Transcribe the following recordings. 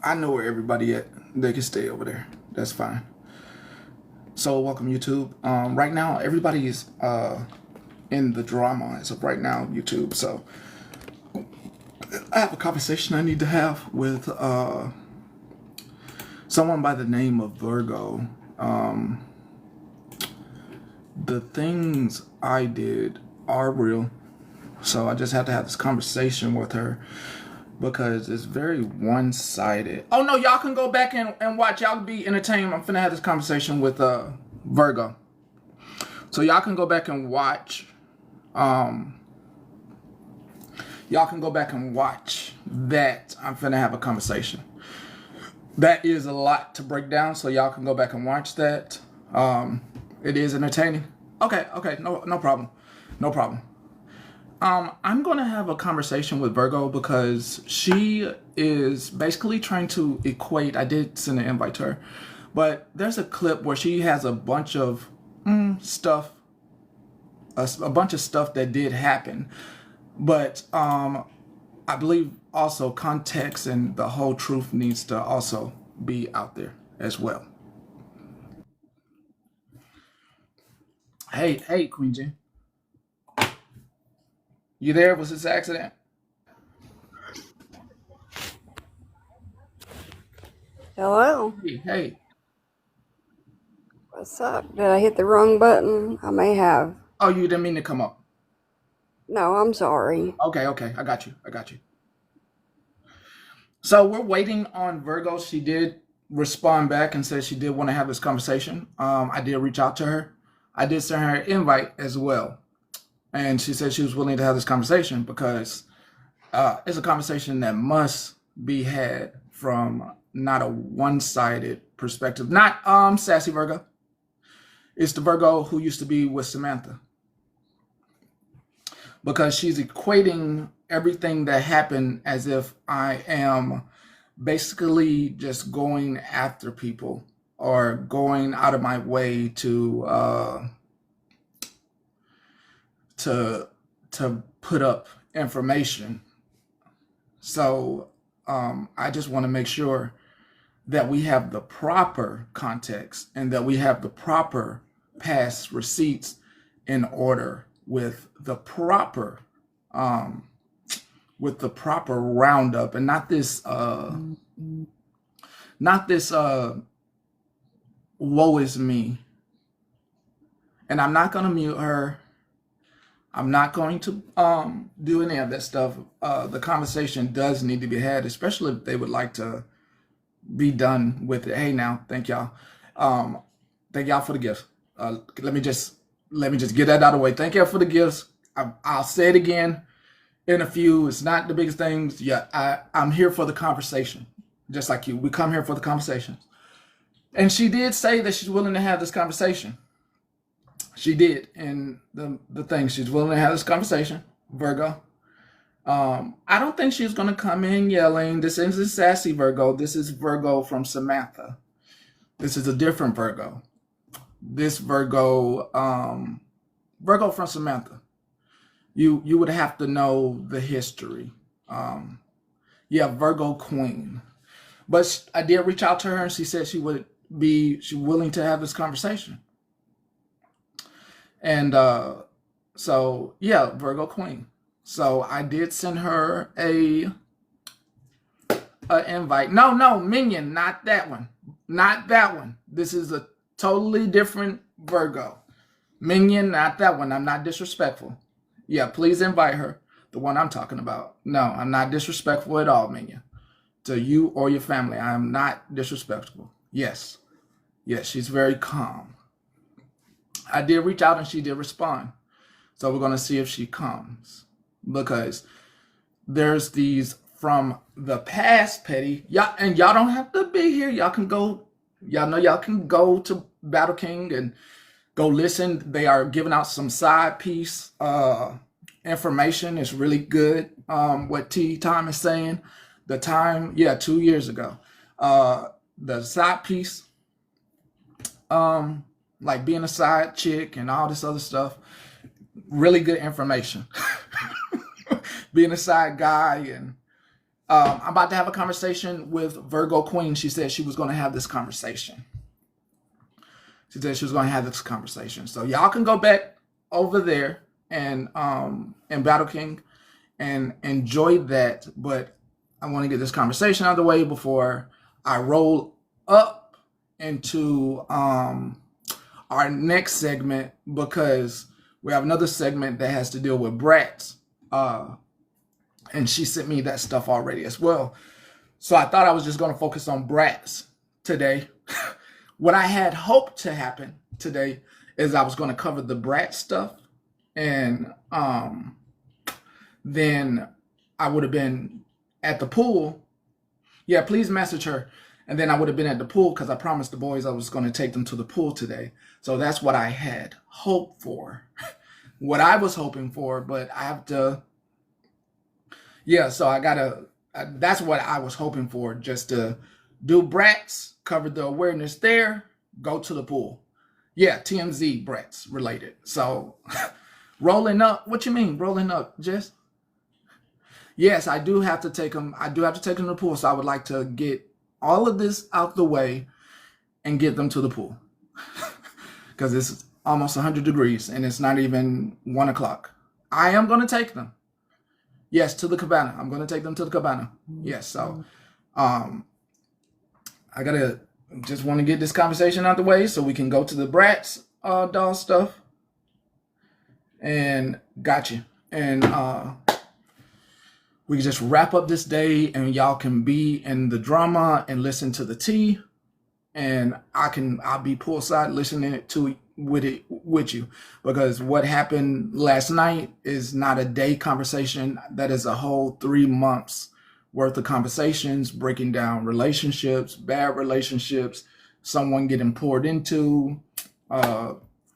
I know where everybody at. They can stay over there. That's fine. So welcome YouTube. Right now everybody's in the drama as of right now, YouTube. So I have a conversation I need to have with someone by the name of Virgo. The things I did are real. So I just have to have this conversation with her because it's very one-sided. Oh no, y'all can go back and watch. Y'all be entertained. I'm finna have this conversation with Virgo. So y'all can go back and watch. Y'all can go back and watch that. I'm finna have a conversation. That is a lot to break down, so y'all can go back and watch that. It is entertaining. Okay, no problem. No problem. I'm going to have a conversation with Virgo because she is basically trying to equate. I did send an invite to her, but there's a clip where she has a bunch of stuff, a bunch of stuff that did happen. But I believe also context and the whole truth needs to also be out there as well. Hey, Queen Jen. You there? Was this an accident? Hello, Hey. what's up? Did I hit the wrong button? I may have. Oh, you didn't mean to come up. No, I'm sorry. Okay. I got you. So we're waiting on Virgo. She did respond back and said she did want to have this conversation. I did reach out to her. I did send her an invite as well. And she said she was willing to have this conversation because it's a conversation that must be had from not a one-sided perspective. Not sassy Virgo. It's the Virgo who used to be with Samantha. Because she's equating everything that happened as if I am basically just going after people or going out of my way to put up information. So I just want to make sure that we have the proper context and that we have the proper past receipts in order with the proper roundup and not this woe is me. And I'm not gonna mute her. I'm not going to do any of that stuff. The conversation does need to be had, especially if they would like to be done with it. Hey now, thank y'all. Thank y'all for the gifts. Let me just get that out of the way. Thank y'all for the gifts. I'll say it again in a few. It's not the biggest things. Yeah, I'm here for the conversation, just like you. We come here for the conversation. And she did say that she's willing to have this conversation. She did, and the thing, she's willing to have this conversation, Virgo. I don't think she's going to come in yelling. This isn't sassy Virgo. This is Virgo from Samantha. This is a different Virgo. This Virgo from Samantha. You would have to know the history. Yeah, Virgo Queen. But I did reach out to her, and she said she willing to have this conversation. And so yeah, Virgo Queen. So I did send her a invite. No, Minion, not that one. Not that one. This is a totally different Virgo. Minion, not that one. I'm not disrespectful. Yeah, please invite her. The one I'm talking about. No, I'm not disrespectful at all, Minion. To you or your family. I am not disrespectful. Yes, she's very calm. I did reach out and she did respond. So we're going to see if she comes. Because there's these from the past, Petty. Y'all don't have to be here. Y'all can go. Y'all know y'all can go to Battle King and go listen. They are giving out some side piece information. It's really good. What T Time is saying. The time, 2 years ago. The side piece. Like being a side chick and all this other stuff. Really good information. Being a side guy and I'm about to have a conversation with Virgo Queen. She said she was going to have this conversation. She said she was going to have this conversation. So y'all can go back over there and Battle King and enjoy that. But I want to get this conversation out of the way before I roll up into our next segment, because we have another segment that has to deal with brats. And she sent me that stuff already as well. So I thought I was just going to focus on brats today. What I had hoped to happen today is I was going to cover the brat stuff. And then I would have been at the pool. Yeah, please message her. And then I would have been at the pool because I promised the boys I was going to take them to the pool today. So that's what I had hoped for. What I was hoping for, but I have to... Yeah, so that's what I was hoping for, just to do brats, cover the awareness there, go to the pool. Yeah, TMZ brats related. So rolling up, what you mean rolling up, Jess? Yes, I do have to take them. I do have to take them to the pool. So I would like to get all of this out the way and get them to the pool. Because it's almost 100 degrees and it's not even 1 o'clock. I am going to take them. Yes, to the cabana. I'm going to take them to the cabana. Yes, so I just want to get this conversation out the way so we can go to the brats doll stuff. And got you. And we can just wrap up this day and y'all can be in the drama and listen to the tea. And I'll be poolside listening with you, because what happened last night is not a day conversation. That is a whole 3 months worth of conversations, breaking down relationships, bad relationships, someone getting poured into,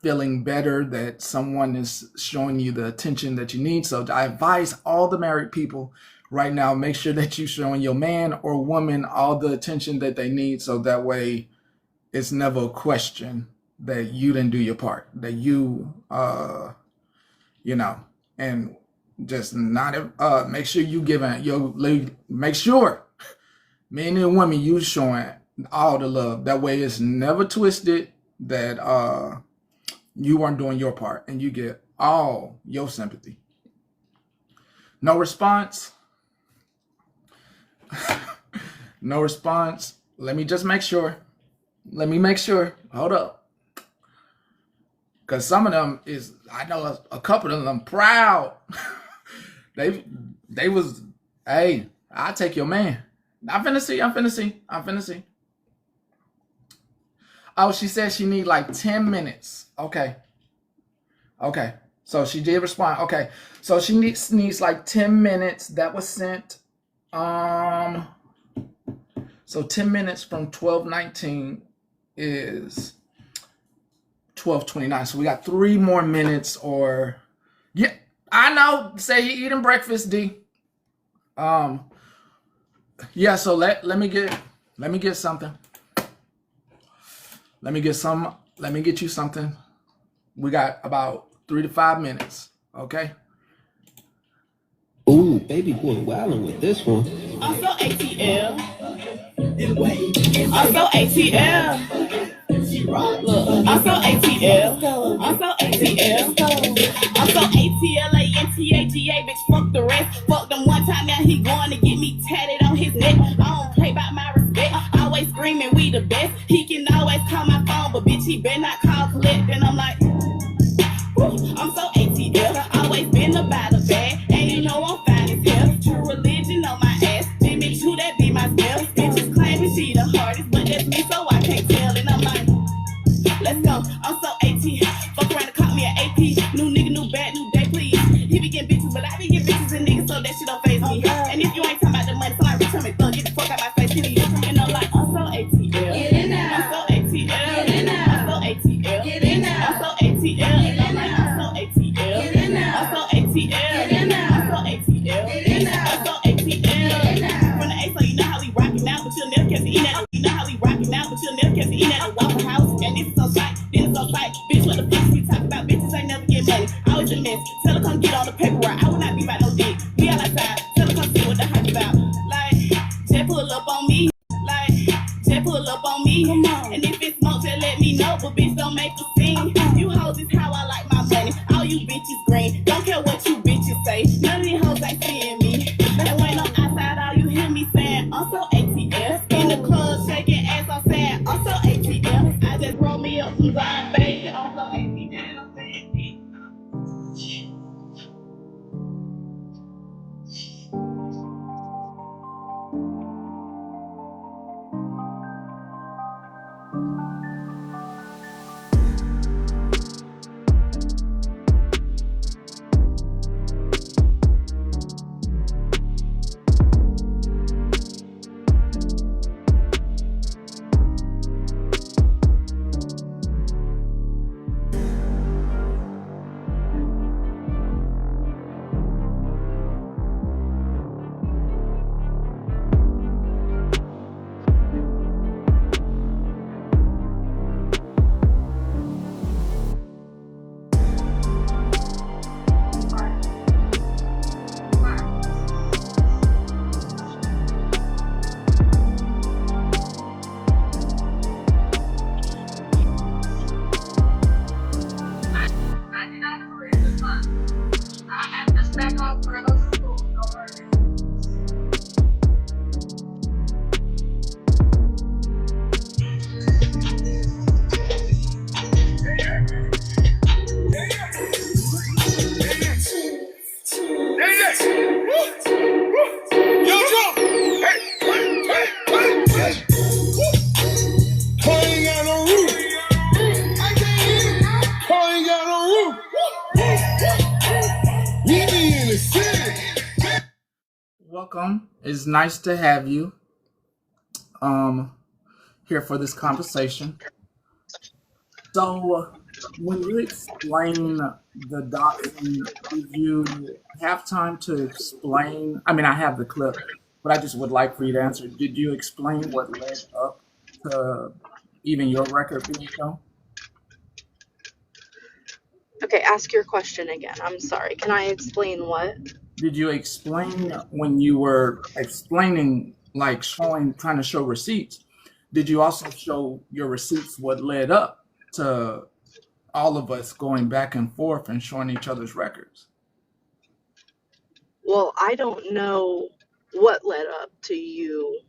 feeling better that someone is showing you the attention that you need. So I advise all the married people right now, make sure that you're showing your man or woman all the attention that they need, so that way it's never a question that you didn't do your part, that you, and just not, make sure you giving make sure men and women, you showing all the love. That way it's never twisted that, you weren't doing your part and you get all your sympathy. No response. No response. Let me just make sure. Let me make sure. Hold up. Because some of them I know a couple of them proud. They was, hey, I'll take your man. I'm finna see. Oh, she said she need like 10 minutes. Okay. So she did respond. Okay. So she needs like 10 minutes. That was sent. So 10 minutes from 12:19 is 12:29. So we got 3 more minutes, or yeah, I know. Say you eating breakfast, D. Yeah, so let me get something. Let me get you something. We got about 3 to 5 minutes. Okay. Ooh, baby boy wildin' with this one. Also ATL. Also ATL. Look, also ATL. Also ATL. Also ATLANTAGA, bitch, fuck the rest. Fuck them one time, now he going to get me tatted on his neck. I don't play by my respect. Always screaming we the best. He can always call my phone, but bitch, he better not call collect. And I'm like, I'm so ATL. Always been about a bag. And you know I'm fine as hell. True religion on my ass. Then bitch, who that be my spell? Bitches claiming she the hardest, but that's me, so I can't tell. And I'm like, let's go. I'm so AT. Fuck around and call me an AP. New nigga, new bad, new day, please. He be getting bitches, but I be getting bitches and niggas, so that shit don't faze me. And if you ain't talking about the money, somebody return me, thug, get the fuck out my face. And I'm like, I'm so ATL. Get in there. I'm so ATL. Get in there. I'm so ATL. Get in there. I'm so ATL. And I'm like, I'm so ATL. Get in there. I'm so ATL. Get in there. I'm so ATL. Get in there. I'm so ATL. From the A, so you know how we rockin' out, but you'll never catch me eating at. You know how we rockin' out, but you'll never catch me eating at a Waffle House. And this is so tight, this is so tight. Bitch, what the fuck we talk about? Bitches ain't never get money. Always a mess. Tell her come get on the paperwork. I would not be by no dick. We all outside. Tell her come see what the hype about. Like, But bitch, don't make a scene. You hoes is how I like my money. All you bitches green. Don't care what you bitches say. None of these hoes ain't seeing me. And when I'm outside, all you hear me saying, I'm so ATL. In the club, shaking ass, I'm saying, I'm so ATL. I just roll me up some blind baby. I'm so ATL. Welcome. It's nice to have you here for this conversation. So, when you explain the doxing, did you have time to explain? I mean, I have the clip, but I just would like for you to answer. Did you explain what led up to even your record being shown? Okay, ask your question again. I'm sorry. Can I explain what? Did you explain when you were explaining, like showing, trying to show receipts? Did you also show your receipts what led up to all of us going back and forth and showing each other's records? Well, I don't know what led up to you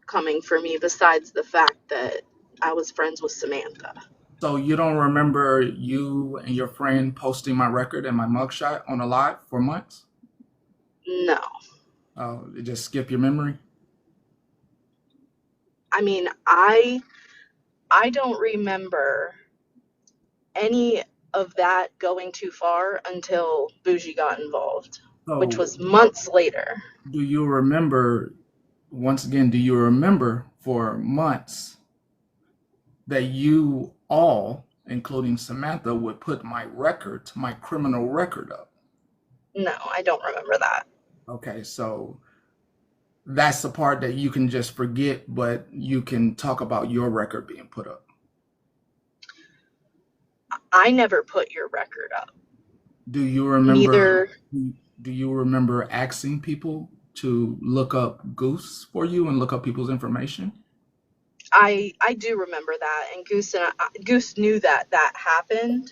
coming for me besides the fact that I was friends with Samantha. So you don't remember you and your friend posting my record and my mugshot on a live for months? No. Oh, it just skip your memory? I mean, I don't remember any of that going too far until Bougie got involved, which So was months later. do you remember, once again, do you remember for months that you all, including Samantha, would put my record, my criminal record up? No, I don't remember that. Okay, so that's the part that you can just forget, but you can talk about your record being put up. I never put your record up. Do you remember? Neither. Do you remember asking people to look up Goose for you and look up people's information? I do remember that, and Goose knew that happened.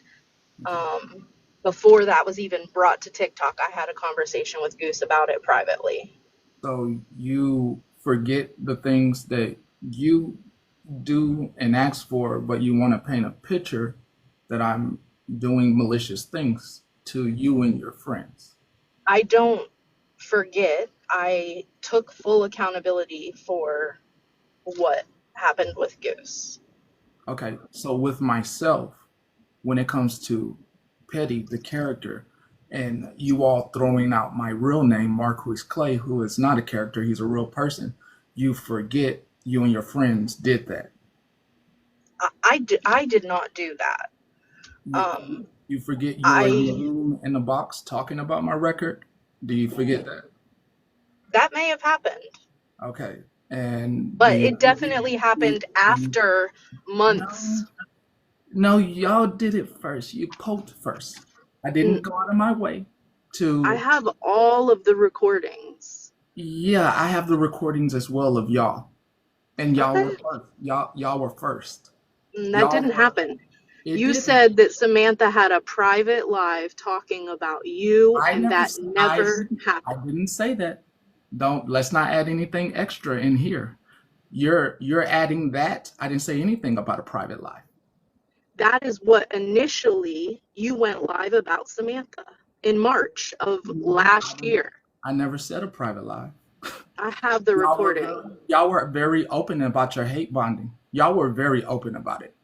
Before that was even brought to TikTok, I had a conversation with Goose about it privately. So you forget the things that you do and ask for, but you want to paint a picture that I'm doing malicious things to you and your friends. I don't forget. I took full accountability for what happened with Goose. Okay, so with myself, when it comes to Petty, the character, and you all throwing out my real name, Marquise Clay, who is not a character, he's a real person, you forget you and your friends did that. I did not do that. You forget you were in the room in the box talking about my record? Do you forget that? That may have happened. Okay. And but it definitely happened after months. No, y'all did it first. You poked first. I didn't go out of my way to. I have all of the recordings. Yeah, I have the recordings as well of y'all, and y'all were first. Y'all were first. That Y'all didn't were, happen. it You didn't. said that Samantha had a private live talking about you, I and never, that s- never I happened. didn't say that. Let's not add anything extra in here. You're adding that. I didn't say anything about a private life. That is what initially you went live about Samantha in March of No, last year. I never said a private life. I have the recording. Y'all were very open about your hate bonding. Y'all were very open about it.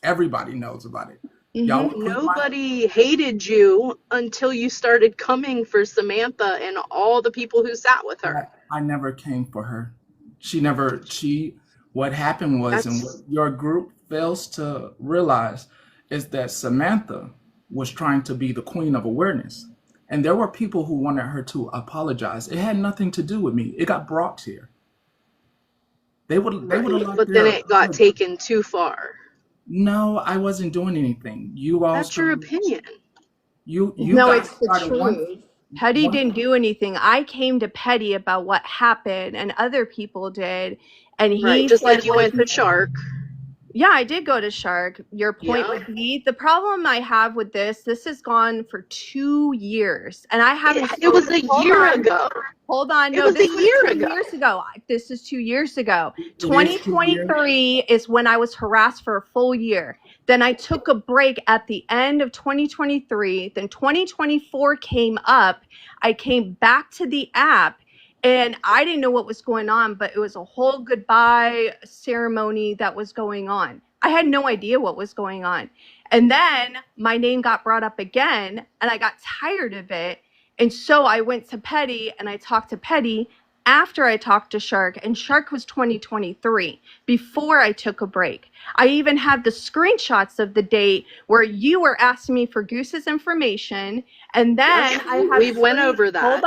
Everybody knows about it. Y'all would click my. Nobody hated you until you started coming for Samantha and all the people who sat with her. I never came for her. She never. What happened was, and what That's your group fails to realize, is that Samantha was trying to be the queen of awareness, and there were people who wanted her to apologize. It had nothing to do with me. It got brought here. They would have right. liked But then their it got apology. taken too far. No, I wasn't doing anything. You all That's your started. opinion. You No, guys it's the started truth. Petty one. didn't do anything. I came to Petty about what happened, and other people did. And Right. he Just said, like you well, went to Shark. yeah, I did go to Shark. Your point Yeah. would be the problem I have with this has gone for 2 years, and I haven't It was spoken. a year ago. Hold on. It No, was a this was year 2 ago. years ago. This is 2 years ago. It is 2 years. 2023 is when I was harassed for a full year. Then I took a break at the end of 2023. Then 2024 came up. I came back to the app and I didn't know what was going on, but it was a whole goodbye ceremony that was going on. I had no idea what was going on. And then my name got brought up again and I got tired of it. And so I went to Petty and I talked to Petty after I talked to Shark, and Shark was 2023 before I took a break. I even have the screenshots of the date where you were asking me for Goose's information, and then Yes, I have we went over that.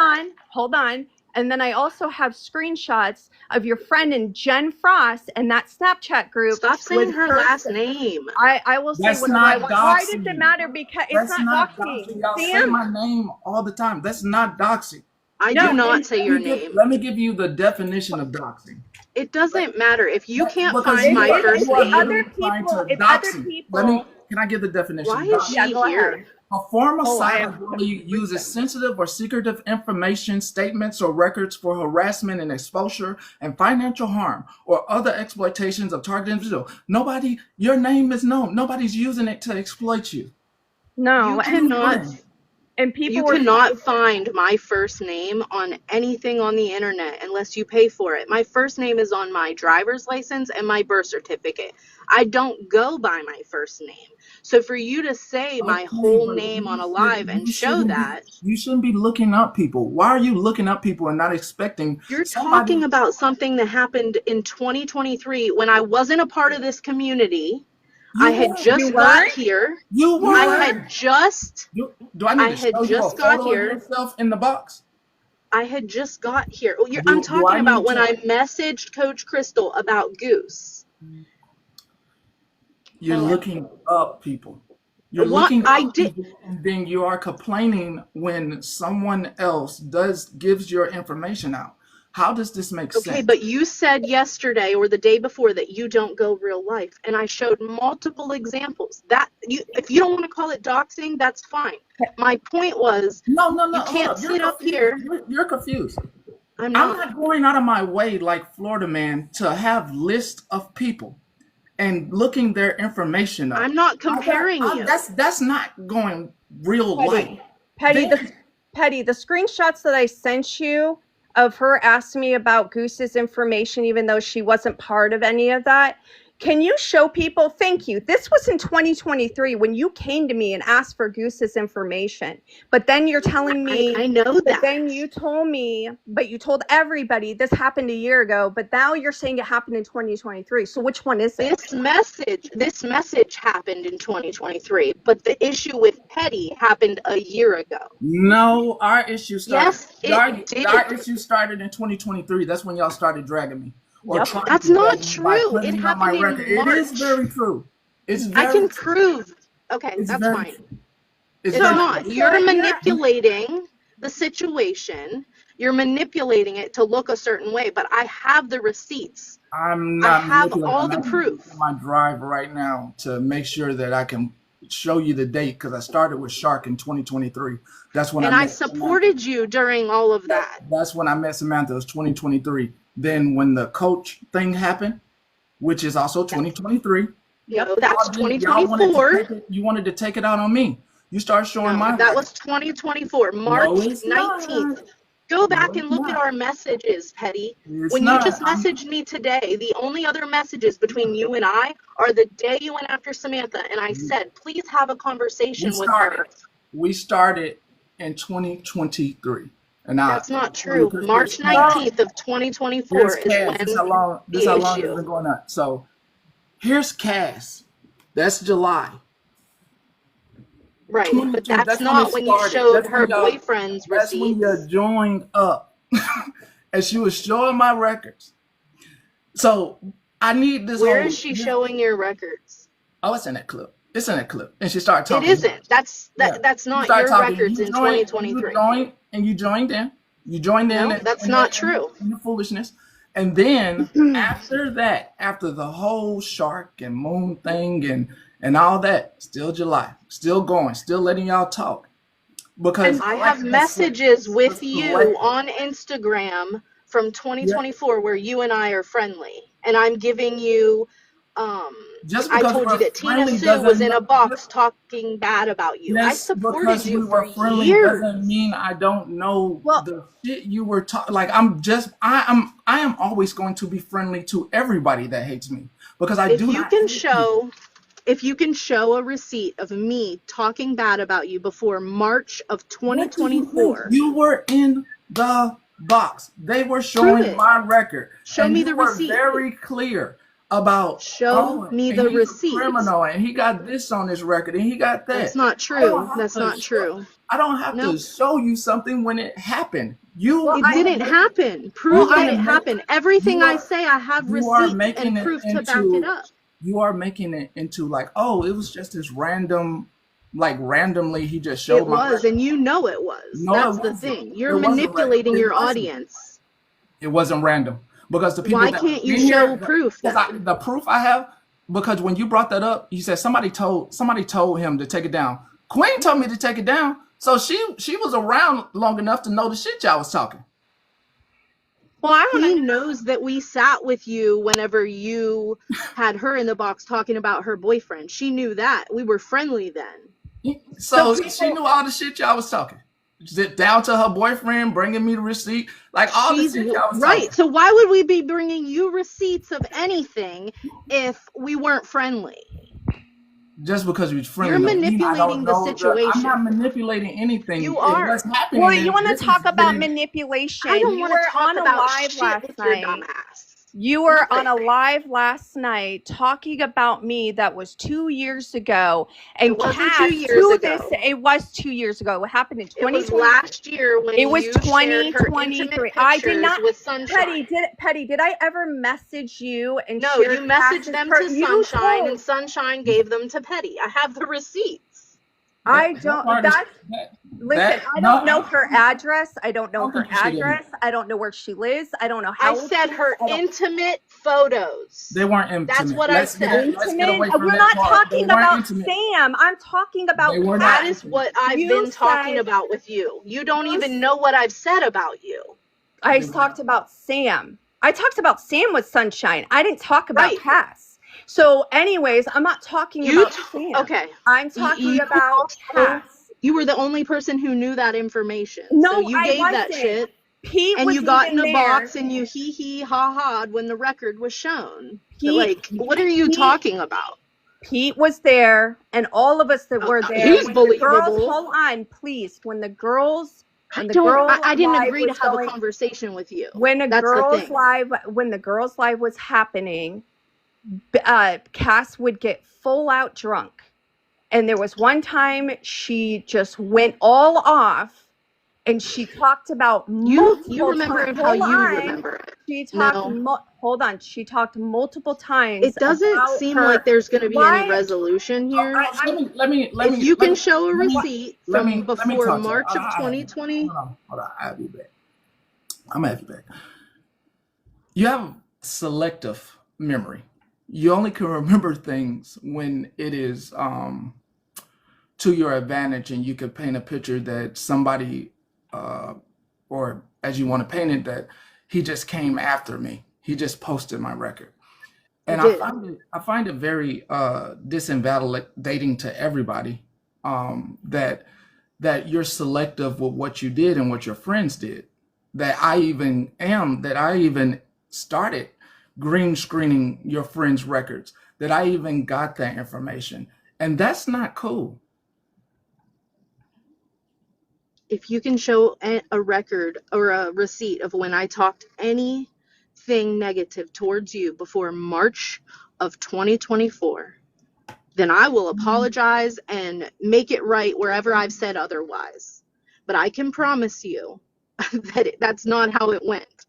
hold on. And then I also have screenshots of your friend and Jen Frost and that Snapchat group Stop saying with her her. last name. I will say That's whatever I not want. Why does it doxing. matter? Because it's That's not not doxing. doxing. Y'all say Sam, my name all the time. That's not doxing. I do no, not and say your name. Let me give you the definition of doxing. It doesn't matter. If you can't Because find my first you are name, literally trying to if other dox me. people, Can I give the definition why of is doxing? yeah, she go here? ahead. A form of Oh, I have cyberbullying uses sensitive or secretive information, statements, or records for harassment and exposure and financial harm or other exploitations of targeted individuals. Your name is known. Nobody's using it to exploit you. no, You What are you cannot doing? and you people were cannot find my first name on anything on the internet unless you pay for it. My first name is on my driver's license and my birth certificate. I don't go by my first name. So for you to say my Okay, whole but name on a live and show that, you shouldn't be looking up people. Why are you looking up people and not expecting you're somebody? talking about something that happened in 2023 when I wasn't a part of this community. I You had were. you just got weren't, here. You you I were. weren't. had just Do I need I to had show you a just got photo of here. yourself in the box? I had just got here. Oh, I'm Do talking I about need when to? I messaged Coach Crystal about Goose. You're looking up people. You're What looking I up did. people, and then you are complaining when someone else gives your information out. How does this make Okay, sense? but you said yesterday or the day before that you don't go real life, and I showed multiple examples. That you, if you don't want to call it doxing, that's fine. My point was, No, no, no. you Hold can't up. You're sit up confused. here. You're confused. I'm I'm not. not going out of my way like Florida man to have lists of people and looking their information I'm up. not comparing you. That's not going real life. Petty, Petty, They, the screenshots that I sent you of her asking me about Goose's information, even though she wasn't part of any of that. Can you show people? Thank you. This was in 2023 when you came to me and asked for Goose's information. But then you're telling me, I know but that. then you told me, but you told everybody this happened a year ago. But now you're saying it happened in 2023. So which one is it? This message happened in 2023, but the issue with Petty happened a year ago. no, our issue started. Yes, it Our did. issue started in 2023. That's when y'all started dragging me or Yep. trying to That's not drag me by true. It putting it on my happened record. in It is March. very true. It's I very can true. prove. Okay, It's that's very fine. true. It's It's very So, true. not. You're you're manipulating the situation. You're manipulating it to look a certain way, but I have the receipts I'm I not have manipulating. all I'm the actually looking proof. at my drive right now to make sure that I can show you the date because I started with Shark in 2023. That's when I And I met Samantha. supported you during all of that. That's when I met Samantha. It was 2023. Then when the coach thing happened, which is also 2023, Yep. That's y'all wanted to 2024. take it. You wanted to take it out on me. You start showing No, my that record. was 2024, No, March it's not. 19th. Go No, back it's and look at not. our messages, Petty. It's When you not. just messaged me today, the only other messages between you and I are the day you went after Samantha, and I said, please have a We conversation with started. her. We started in 2023, and That's not true. because March Well, 19th of 2024 is Cass. This when how the long it's issue. been going on. So here's Cass. That's July. Right, but 22. that's That's when it not when you started. showed her boyfriend's That's when you receipts. joined up, and she was showing my records. So I need this Where whole. is she showing your records? Oh, it's in that clip. It's in that clip, and she started It talking. isn't. Yeah, That's you not started your talking. records in 2023. You joined in. You joined in, No, that's not true. in the foolishness, and then after that, after the whole shark and moon thing and all that, still July, still going, still letting y'all talk because I have messages with you collective. on Instagram from Yeah, 2024 where you and I are friendly. And I'm giving you, just I because told you we're that Tina friendly Sue was doesn't in a mean box talking bad about you. I just supported because you we for were friendly doesn't years. mean I don't know well, the shit you were talking. Like I am always going to be friendly to everybody that hates me because I If do you not can hate you. show if you can show a receipt of me talking bad about you before March of What do you think? 2024, You were in the box. They were prove showing it. my record, Show and me you the were receipt. very clear about, Show oh, me and the he's a receipt. criminal, and he got this on his record, and he got That's that. not I don't true. have That's to not show. true. I don't have to Nope. show you something when it happened. You It are didn't making, happen. you Prove are that it make, happened. Everything you I are say, I have you are receipts and making it proof to back it into up. you are making it into like, oh, it was just this random, like randomly he just It showed my was, record. and you know it was. No, That's it the wasn't. thing. You're It wasn't. manipulating It your wasn't. audience. It wasn't random because the people Why that can't have you been show here, proof then? the proof I have, because when you brought that up, you said somebody told him to take it down. Queen told me to take it down, so she was around long enough to know the shit y'all was talking. well, I want to Queen knows that we sat with you whenever you had her in the box talking about her boyfriend. She knew that. We were friendly then. So she knew all the shit y'all was talking. Down to her boyfriend bringing me the receipt, like all the She's shit y'all was right. talking. So why would we be bringing you receipts of anything if we weren't friendly? Just because you're friendly, You're don't mean I don't manipulating the know. I'm not situation. manipulating anything. You are. What's happening well, you is want to this talk has about been. manipulation. I don't You want were to talk on a about live shit last with your night. dumb ass. You were on Nothing. a live last night talking about me that was 2 years ago. And It wasn't Cass, 2 years ago. it was 2 years ago. It happened in It was 2020. last year when It was you shared her 2023. intimate I did pictures not. with Sunshine. Petty, did I ever message you and No, share you messaged Cass's them per- to You Sunshine, told. and Sunshine gave them to Petty. I have the receipts. I That don't. part is That's listen. that. I No, don't know her address. I don't I know don't her think you should even. address. I don't know where she lives. I don't know how I old said she is. her I don't. intimate photos. They weren't That's intimate. what I said. Let's get away Intimate. from We're that not part. They talking weren't about intimate. Sam. I'm talking about They were That not is Cass. intimate. what I've You been talking said about with you. You don't you. even know what I've said about you. I They were talked not. about Sam. I talked about Sam with Sunshine. I didn't talk about Right. Cass. So, anyways, I'm not talking You about Sam. okay. I'm talking You about also, Cass. you were the only person who knew that information. So No, you I gave that wasn't. shit, Pete and was you got in even a there. box and you hee hee ha ha'd when the record was shown. But Pete, like, what are you Pete, talking about? Pete was there, and all of us that were there. He's When the girls, believable. hold on, please. When the girls I didn't live agree to was have a going, conversation with you. when the That's the girls thing. live was happening, Cass would get full out drunk. And there was one time she just went all off, and she talked about You remember it how you times. remember it. She talked. No. Hold on. She talked multiple times. It doesn't about seem her. like there's going to be Why? any resolution here. Let me. If you can show a receipt from let me before talk to you. March of 2020, Hold on. I'll be back. I'm gonna have you back. You have selective memory. You only can remember things when it is to your advantage, and you could paint a picture that somebody, or as you want to paint it, that he just came after me. He just posted my record. You And did. I find it very disinvalidating to everybody, that you're selective with what you did and what your friends did. That I even started green screening your friends' records. That I even got that information, and that's not cool. If you can show a record or a receipt of when I talked anything negative towards you before March of 2024, then I will apologize and make it right wherever I've said otherwise. But I can promise you that that's not how it went.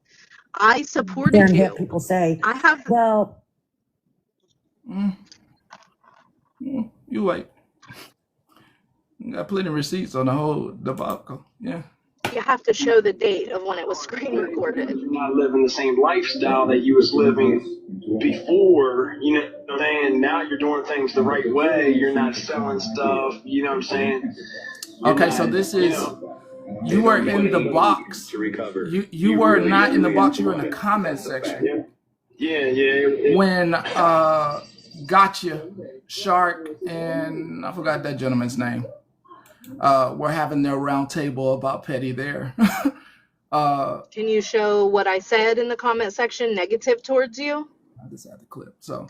I supported And hear you. people say, I have well, You like you got plenty of receipts on the whole debacle. Yeah. you have to show the date of when it was screen recorded. You're not living the same lifestyle that you was living before, you know what I'm saying? Now you're doing things the right way. You're not selling stuff, you know what I'm saying? Okay, so this is you were in the box. You were not in the box. You were in the comment section Yeah. when Gotcha, Shark, and I forgot that gentleman's name. Were having their round table about Petty there. Can you show what I said in the comment section negative towards you? I just had the clip, so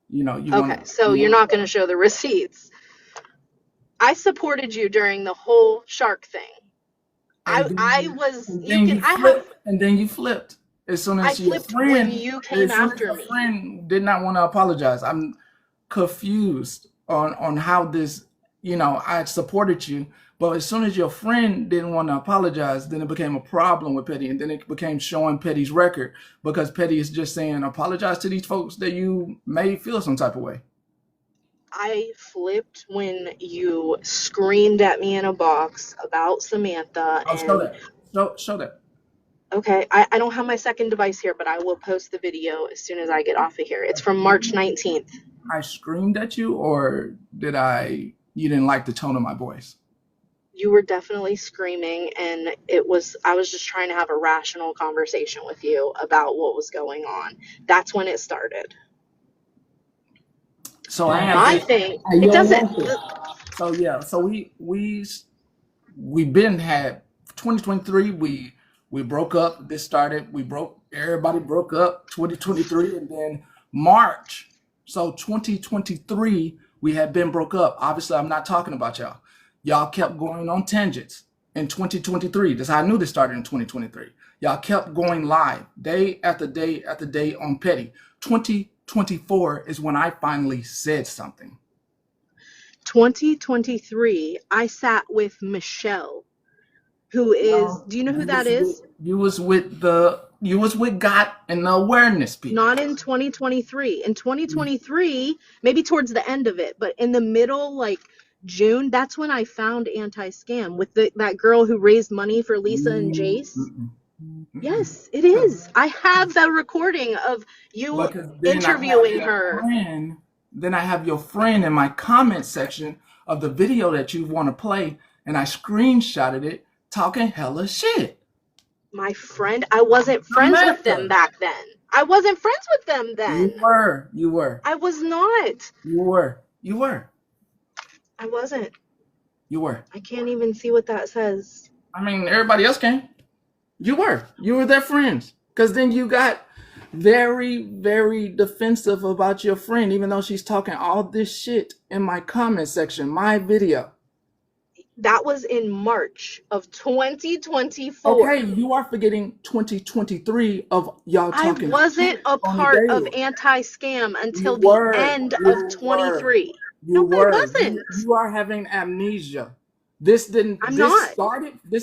you know you Okay, want. so you're not going to show the receipts. I supported you during the whole shark thing. I was, you can, I have, And then you flipped as soon I as your flipped when friend, you came after me. friend did not want to apologize. I'm confused on how this. You know, I supported you, but as soon as your friend didn't want to apologize, then it became a problem with Petty, and then it became showing Petty's record because Petty is just saying apologize to these folks that you made feel some type of way. I flipped when you screamed at me in a box about Samantha. Oh, show that. Show that. Okay, I don't have my second device here, but I will post the video as soon as I get off of here. It's from March 19th. I screamed at you, or did I? You didn't like the tone of my voice? You were definitely screaming, and I was just trying to have a rational conversation with you about what was going on. That's when it started. So I have My this, thing, it doesn't, so yeah, so we been had 2023, we broke up. This started, everybody broke up 2023, and then March. So 2023 we had been broke up. Obviously, I'm not talking about y'all. Y'all kept going on tangents in 2023. That's how I knew this started in 2023. Y'all kept going live day after day after day on Petty. 2024 is when I finally said something. 2023, I sat with Michelle, who is, do you know who that is? You was with God and the awareness people. Not in 2023. In 2023, maybe towards the end of it, but in the middle, like June, that's when I found Anti-Scam with that girl who raised money for Lisa and Jace. Yes, it is. I have the recording of you interviewing her. Then I have your friend in my comment section of the video that you want to play, and I screenshotted it talking hella shit. My friend, I wasn't friends with them back then. I wasn't friends with them then. You were. I was not. You were. I wasn't. You were. I can't even see what that says. I mean, everybody else can. You were their friends. Because then you got very, very defensive about your friend, even though she's talking all this shit in my comment section, my video. That was in March of 2024. Okay, you are forgetting 2023 of y'all talking. I wasn't a part of Anti-Scam until the end of 23. No, I wasn't. You are having amnesia. This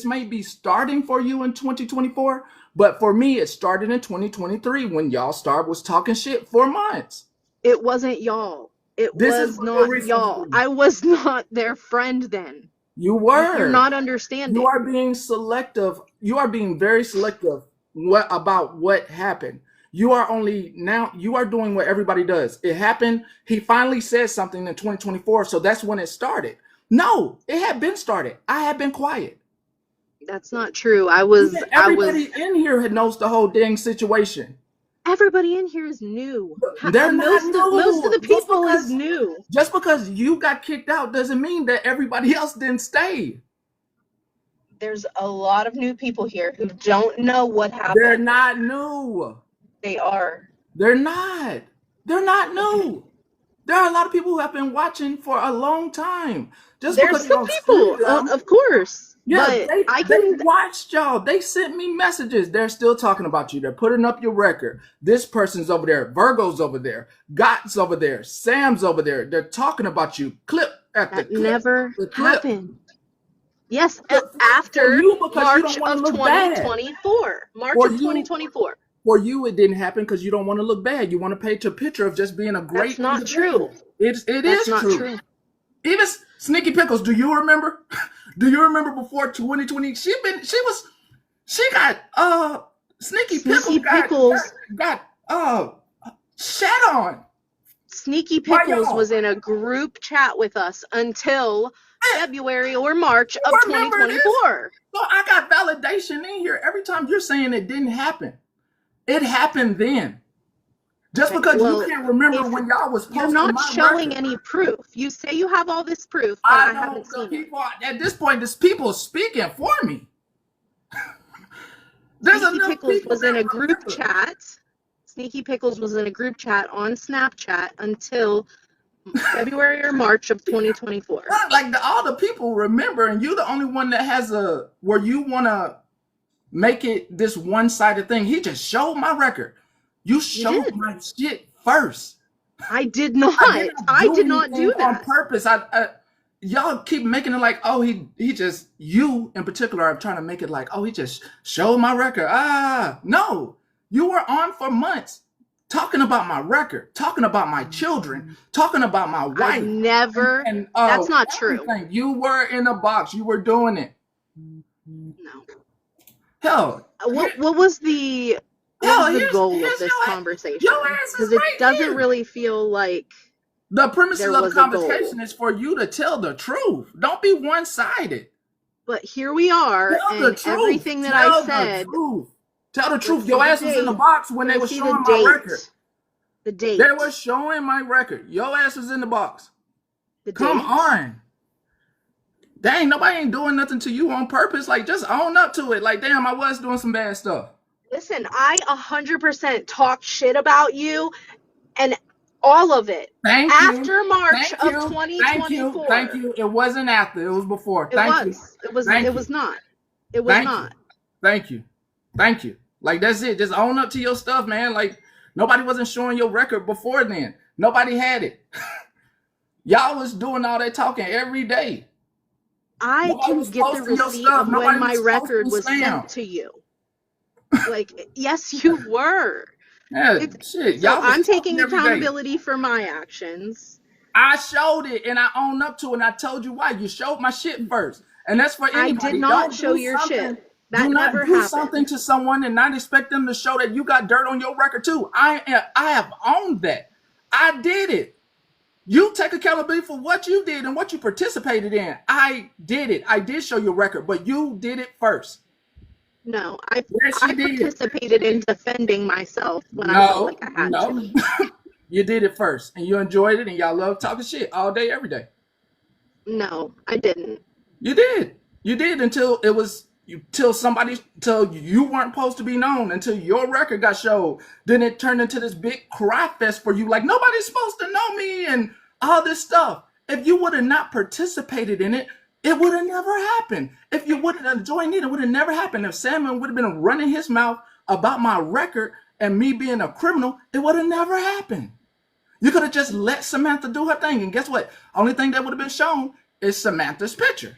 may be starting for you in 2024, but for me, it started in 2023 when y'all was talking shit for months. It wasn't y'all. It was not y'all. I was not their friend then. You were. You're not understanding. You are being selective. You are being very selective about what happened. You are only now, you are doing what everybody does. It happened. He finally said something in 2024. So that's when it started. No, it had been started. I had been quiet. That's not true. I was Everybody in here knows the whole dang situation. everybody in here is new. They're not Most of new. the people is new. Just because you got kicked out doesn't mean that everybody else didn't stay. There's a lot of new people here who don't know what happened. They're not new. They are. They're not. They're not new. There are a lot of people who have been watching for a long time. Just There's because you some don't people, see them, of course. yeah, But they watched y'all. They sent me messages. They're still talking about you. They're putting up your record. This person's over there. Virgo's over there. Gott's over there. Sam's over there. They're talking about you. Clip at the that clip. never The clip. happened. Yes, For after you, because you March don't wanna of look bad. 2024. March For of you- 2024. For you, it didn't happen because you don't want to look bad. You want to paint a picture of just being a great That's not individual. true. It That's is not true. true. Even Sneaky Pickles, do you remember? Do you remember before 2020? Sneaky Pickles got shat on. Sneaky Why Pickles y'all? was in a group chat with us until February or March of Remember this? 2024. So I got validation in here every time you're saying it didn't happen. It happened then. Just because Well, you can't remember if when y'all was posting You're not my showing record. any proof. You say you have all this proof, but I haven't The seen it. people at this point, there's people speaking for me. There's Sneaky enough Pickles people was in that a group remember. chat. Sneaky Pickles was in a group chat on Snapchat until February or March of 2024. Like all the people remember, and you the only one that has where you want to make it this one-sided thing. He just showed my record. You showed did. my shit first. I did not. I did not do on that. purpose. Y'all keep making it like, oh, he just, you in particular are trying to make it like, oh, he just showed my record. No, you were on for months talking about my record, talking about my children, talking about my wife. I never. And That's not true. everything. You were in a box. You were doing it. No. Hell, What was the goal of this conversation? Because it doesn't really feel like the premise there of the was a goal. conversation is for you to tell the truth. Don't be one-sided. But here we are, Tell the and truth. everything that Tell I the said. truth. Tell the truth. Let's Your see the ass was in the date. box when they were Let's see showing the my date. record. The date. They were showing my record. Your ass was in the box. The Come date. on. Dang, nobody ain't doing nothing to you on purpose. Like, just own up to it. Like, damn, I was doing some bad stuff. Listen, I 100% talked shit about you, and all of it. Thank After you. March Thank of you. 2024. Thank you. It wasn't after. It was before. Thank you. It was Thank it you. was not. It was Thank not. you. Thank you. Thank you. Like, that's it. Just own up to your stuff, man. Like, nobody wasn't showing your record before then. Nobody had it. Y'all was doing all that talking every day. I Nobody can was get the posting your receipt stuff. of Nobody when my was record posting was spam. sent to you. Like, yes, you were. Yeah, shit. So Y'all was I'm taking talking every day. accountability for my actions. I showed it and I owned up to it and I told you why. You showed my shit first. And that's for I anybody. did not Don't show do your something- shit. That do not never do happened. something to someone and not expect them to show that you got dirt on your record too. I have owned that. I did it. You take accountability for what you did and what you participated in. I did it. I did show your record, but you did it first. No, I Yes, you did. participated in defending myself when I felt like I had to. You did it first, and you enjoyed it, and y'all love talking shit all day, every day. No, I didn't. You did. You did until it was till you weren't supposed to be known, until your record got showed. Then it turned into this big cry fest for you, like nobody's supposed to know me and all this stuff. If you would have not participated in it, it would have never happened. If you wouldn't have joined it would have never happened. If Salmon would have been running his mouth about my record and me being a criminal, it would have never happened. You could have just let Samantha do her thing. And guess what? Only thing that would have been shown is Samantha's picture.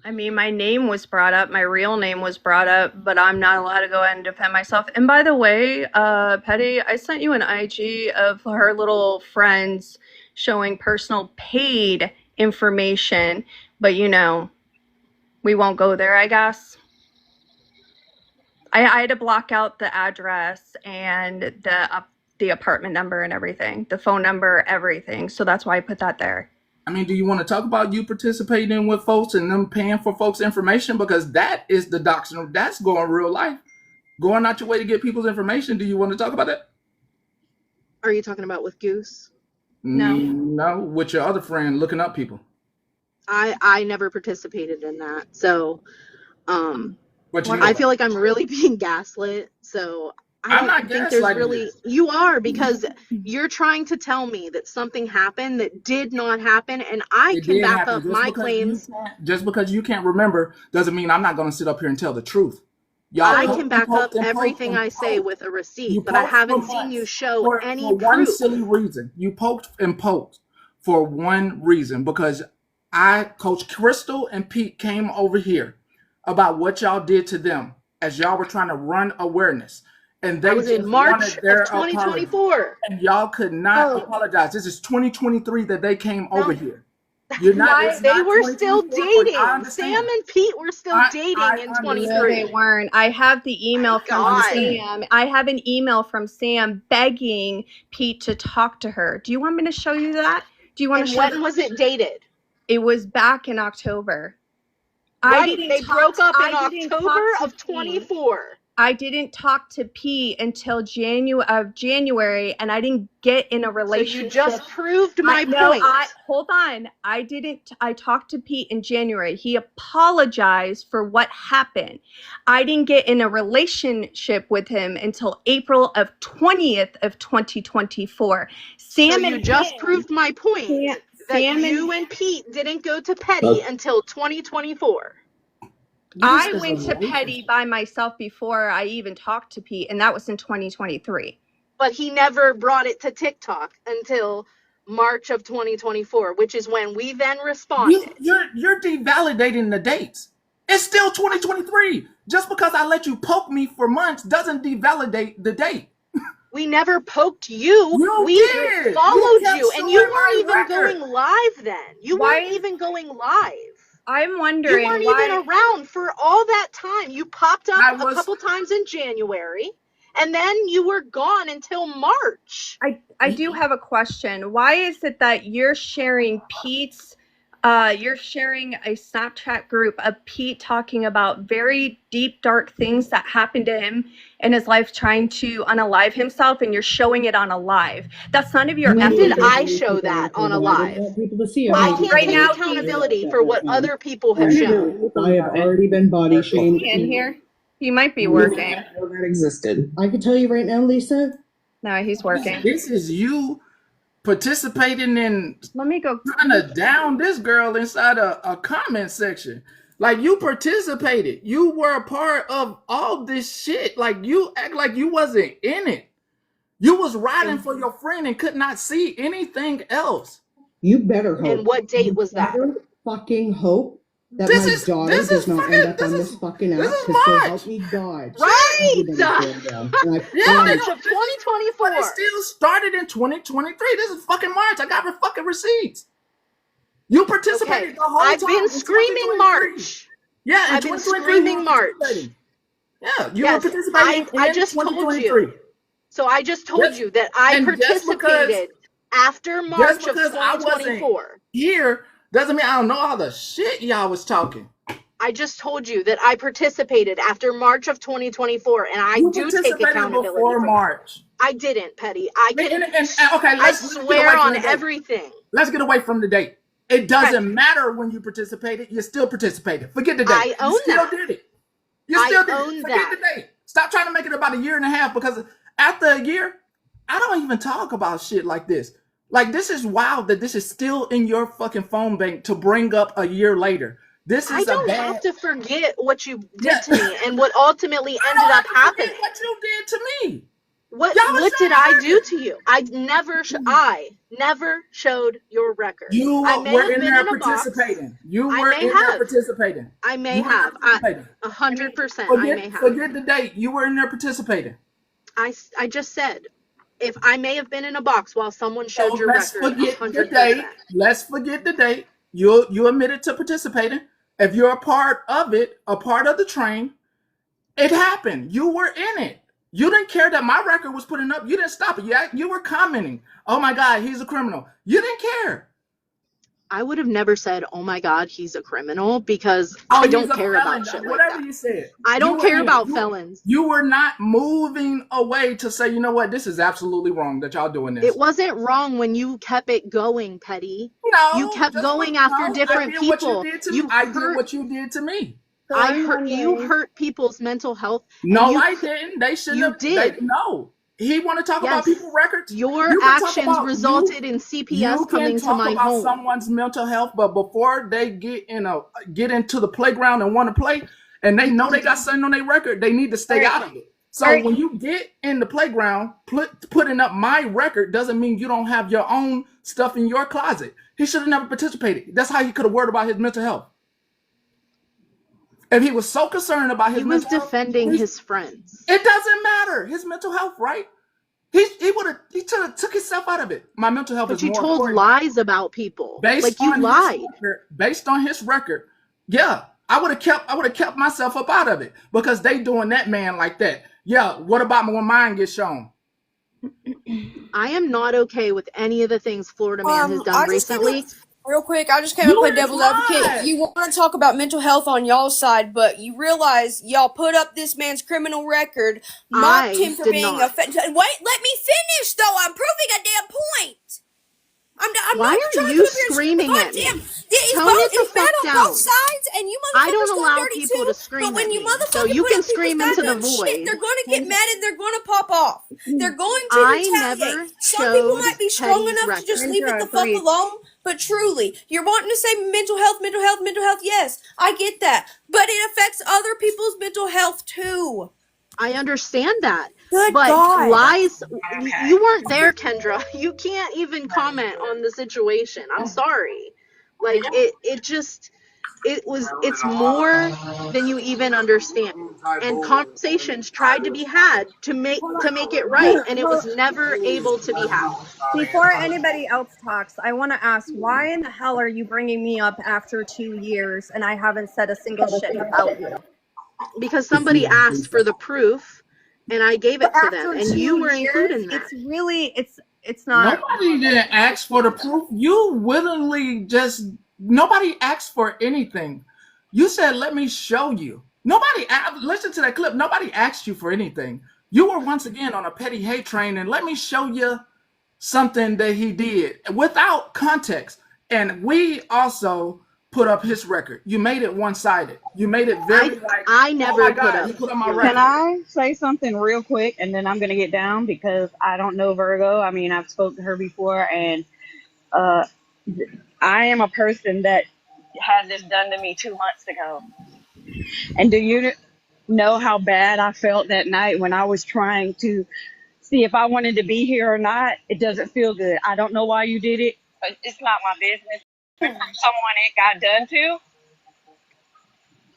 I mean, my name was brought up, my real name was brought up, but I'm not allowed to go ahead and defend myself. And by the way, Petty, I sent you an IG of her little friends showing personal paid information, but you know, we won't go there, I guess. I had to block out the address and the apartment number and everything, the phone number, everything. So that's why I put that there. I mean, do you want to talk about you participating with folks and them paying for folks' information? Because that is the doxing. That's going real life. Going out your way to get people's information. Do you want to talk about that? Are you talking about with Goose? No. No, with your other friend looking up people. I never participated in that. So But you I feel like I'm really being gaslit. So I I'm not don't think there's gaslighting really you. you are, because you're trying to tell me that something happened that did not happen, and I It can did back happen. up my claims. Just because you can't remember doesn't mean I'm not going to sit up here and tell the truth. Y'all I poked can and back up poked and poked everything and I say poked. with a You receipt, but I poked for haven't seen you months show for any one proof. silly reason. You poked and poked for one reason because Coach Crystal and Pete came over here about what y'all did to them as y'all were trying to run awareness. And That they was in just March wanted their of apology. 2024. And y'all could not Oh. apologize. This is 2023 that they came No. over here. You're not. It's They not were still 2024. I dating. understand. Sam and Pete were still dating in understand. No, 23. they weren't. I have the email from God. Sam. I have an email from Sam begging Pete to talk to her. Do you want me to show you that? Do you want And to show when was it dated? It was back in October. I Right, didn't they talk broke to- up in I didn't talk October to of Pete. 24. I didn't talk to Pete until January, and I didn't get in a So relationship. you just proved my No, point. hold on. I didn't. I talked to Pete in January. He apologized for what happened. I didn't get in a relationship with him until April of 20th of 2024. So Sam you and just him- proved my point that Sam you and Pete didn't go to Petty until 2024. I went to Petty by myself before I even talked to Pete, and that was in 2023. But he never brought it to TikTok until March of 2024, which is when we then responded. You're devalidating the dates. It's still 2023. Just because I let you poke me for months doesn't devalidate the date. We never poked you. We did. followed kept you, and showing you my weren't even record. going live then. You Why- weren't even going live. I'm You wondering weren't why. even around for all that time. You popped I up was- a couple times in January, and then you were gone until March. I do have a question. Why is it that you're sharing Pete's you're sharing a Snapchat group of Pete talking about very deep, dark things that happened to him in his life, trying to unalive himself, and you're showing it on a live? That's none of your When ethics. did I show that on a live? People to see I it. can't Right take now, accountability for what other people have shown. I have already been body shamed. In here, he might be working. That existed. I can tell you right now, Lisa. No, he's working. This is you participating in Let me go. trying to down this girl inside a comment section. Like, you participated. You were a part of all this shit. Like, you act like you wasn't in it. You was riding for your friend and could not see anything else. You better hope. And what date was that? You better fucking hope that This my is- daughter this does is not fucking- end up this on is- this fucking this app, is because so March. help me God. Right! Everybody's going down. And I Yeah, promise- March of But 2024. it still started in 2023. This is fucking March. I got her fucking receipts. You participated Okay, the whole I've time. been in screaming 2023. March. Yeah, in I've been 2023, screaming you were March. participating. Yeah, you Yes, were participating I in just told 2023. you. So I just told Just- you that I and just participated after March of because I wasn't 2024. here doesn't mean I don't know all the shit y'all was talking. I just told you that I participated after March of 2024, and I You do take participated accountability before for that. March. I didn't, Petty. I can. And okay, I let's get away swear from on the date. everything. Let's get away from the date. It doesn't Okay. matter when you participated. You still participated. Forget the date. I own you still that. did it. You I still did own it. Forget that. the date. Stop trying to make it about a year and a half, because after a year, I don't even talk about shit like this. Like, this is wild that this is still in your fucking phone bank to bring up a year later. This is I don't a bad. have to forget what you did Yeah. to me and what ultimately I ended don't up have to forget happening. what you did to me. What Y'all was did showing I records. do to you? I never showed your record. You I may were have in been there in a box. participating. You I were may in there have. participating. I may You were have. participating. 100%. I may have. Forget the date. You were in there participating. I just said, if I may have been in a box while someone showed So your let's record, forget the 100%. date. Let's forget the date. You admitted to participating. If you're a part of it, a part of the train, It happened. You were in it. You didn't care that my record was putting up. You didn't stop it. You were commenting. Oh my God, he's a criminal. You didn't care. I would have never said, oh my God, he's a criminal, because I don't care about shit like Whatever that. you said. I don't care about felons. You were not moving away to say, you know what, this is absolutely wrong that y'all doing this. It wasn't wrong when you kept it going, Petty. No, you kept going after different people. I did what you did to me. You hurt people's mental health. No, I didn't. They shouldn't have. You did. No. He want to talk about people's records. Your actions resulted in CPS coming to my home. You can talk about someone's mental health, but before they get into the playground and want to play, and they know they got something on their record, they need to stay out of it. So when you get in the playground, putting up my record doesn't mean you don't have your own stuff in your closet. He should have never participated. That's how he could have worried about his mental health. If he was so concerned about his mental health, he was defending his friends. It doesn't matter. His mental health, right? He took himself out of it. My mental health is more important. But you told lies about people. You lied. Based on his record, yeah, I would have kept myself up out of it, because they doing that man like that. Yeah, what about when mine gets shown? I am not okay with any of the things Florida Man has done recently. Real quick, I just came to play devil's advocate. You want to talk about mental health on y'all's side, but you realize y'all put up this man's criminal record, mocked him for being offended. Wait, let me finish, though. I'm proving a damn point. Why are you screaming at me? It's bad on both sides, and you motherfuckers I don't allow people to scream but when at you me, motherfuckers so you can scream into the shit, void. they're going to get mad and they're going to pop off. They're going to retaliate. Some people might be strong enough to just leave it the fuck alone, but truly, you're wanting to say mental health, yes, I get that. But it affects other people's mental health too. I understand that. Good but God. Lies, you weren't there, Kendra. You can't even comment on the situation. I'm sorry. Like, it's more than you even understand. And conversations tried to be had to make it right, and it was never able to be had. Before anybody else talks, I want to ask, why in the hell are you bringing me up after 2 years and I haven't said a single shit about you? Because somebody asked for the proof, and I gave it to them, and you were included in that. It's really, it's not. Nobody didn't ask for the proof. You willingly nobody asked for anything. You said, let me show you. Listen to that clip. Nobody asked you for anything. You were once again on a petty hate train, and let me show you something that he did without context. And we also put up his record. You made it one-sided. You made it very I never put up. You put up my record. Can I say something real quick, and then I'm going to get down, because I don't know Virgo. I mean, I've spoken to her before, and I am a person that had this done to me 2 months ago. And do you know how bad I felt that night when I was trying to see if I wanted to be here or not? It doesn't feel good. I don't know why you did it, but it's not my business. Someone it got done to.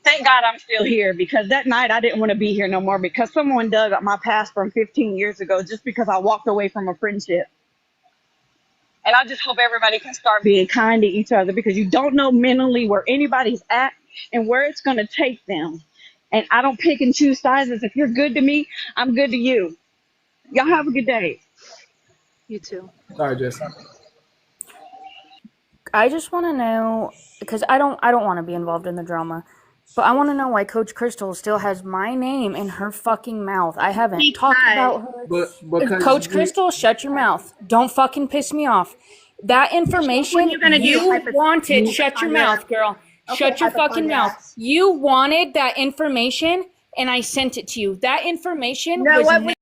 Thank God I'm still here, because that night I didn't want to be here no more, because someone dug up my past from 15 years ago just because I walked away from a friendship. And I just hope everybody can start being kind to each other, because you don't know mentally where anybody's at and where it's going to take them. And I don't pick and choose sides. If you're good to me, I'm good to you. Y'all have a good day. You too. Sorry, Jess. I just want to know, because I don't want to be involved in the drama, but I want to know why Coach Crystal still has my name in her fucking mouth. I haven't talked about her. Coach Crystal, shut your mouth. Don't fucking piss me off. That information you wanted, shut your mouth, girl. Shut your fucking mouth. You wanted that information, and I sent it to you. That information was never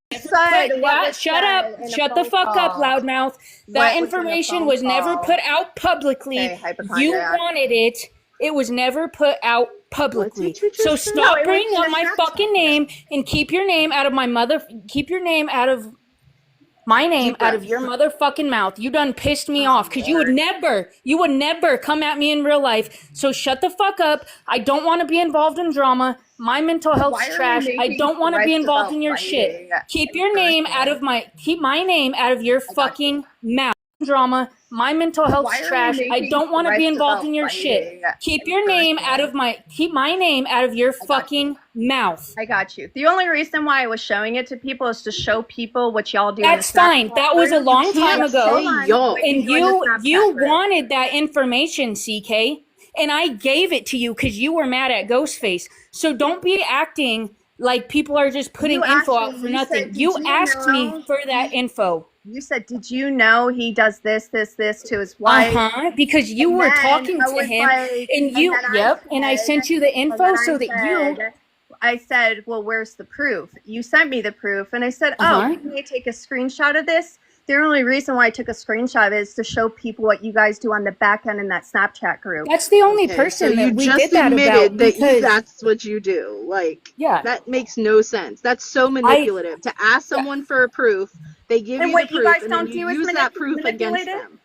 shut up. Shut the fuck up, loudmouth. That information was never put out publicly. You wanted it. It was never put out publicly. So stop bringing up my fucking name and keep your name out of my name out of your motherfucking mouth. You done pissed me off, because you would never come at me in real life. So shut the fuck up. I don't want to be involved in drama. My mental health's trash. I don't want to be involved in your shit. Keep my name out of your fucking mouth. drama. My mental health's Why are we trash. I making don't want to be threats involved about in your shit. fighting Keep in your name person? out of keep my name out of your fucking mouth. I got you. The only reason why I was showing it to people is to show people what y'all do. That's fine. That was a long time ago. And you wanted that information, CK, and I gave it to you because you were mad at Ghostface. So don't be acting like people are just putting info out for nothing. You asked me for that info. You said, did you know he does this to his wife? Because you were talking to him, and I sent you the info so that I said, well, where's the proof? You sent me the proof, and I said, can I take a screenshot of this? The only reason why I took a screenshot of it is to show people what you guys do on the back end in that Snapchat group. That's the only person that we did that about. That's what you do. Like, that makes no sense. That's so manipulative. To ask someone for a proof, they give you the proof, and then you use that proof against them.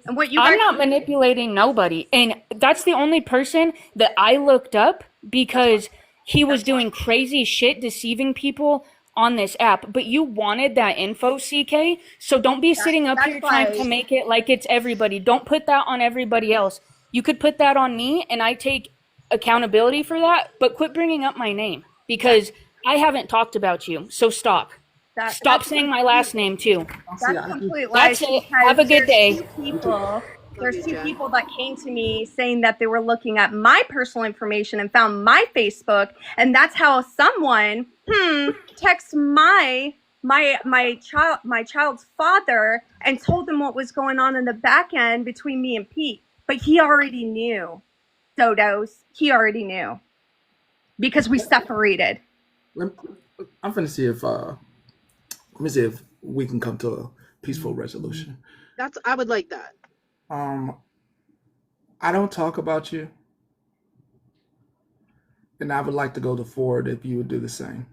And what I'm not manipulating nobody, and that's the only person that I looked up because he was doing crazy shit, deceiving people on this app. But you wanted that info, CK, so don't be sitting up here trying to make it like it's everybody. Don't put that on everybody else. You could put that on me, and I take accountability for that, but quit bringing up my name because I haven't talked about you, so stop. Stop saying my last name, too. That's complete lies. That's it. Have a good day. There's two people that came to me saying that they were looking at my personal information and found my Facebook, and that's how someone texts my child's father and told them what was going on in the back end between me and Pete. But he already knew. Dodos. He already knew because we separated. I'm finna see if let me see if we can come to a peaceful resolution. I would like that. I don't talk about you, and I would like to go to forward if you would do the same.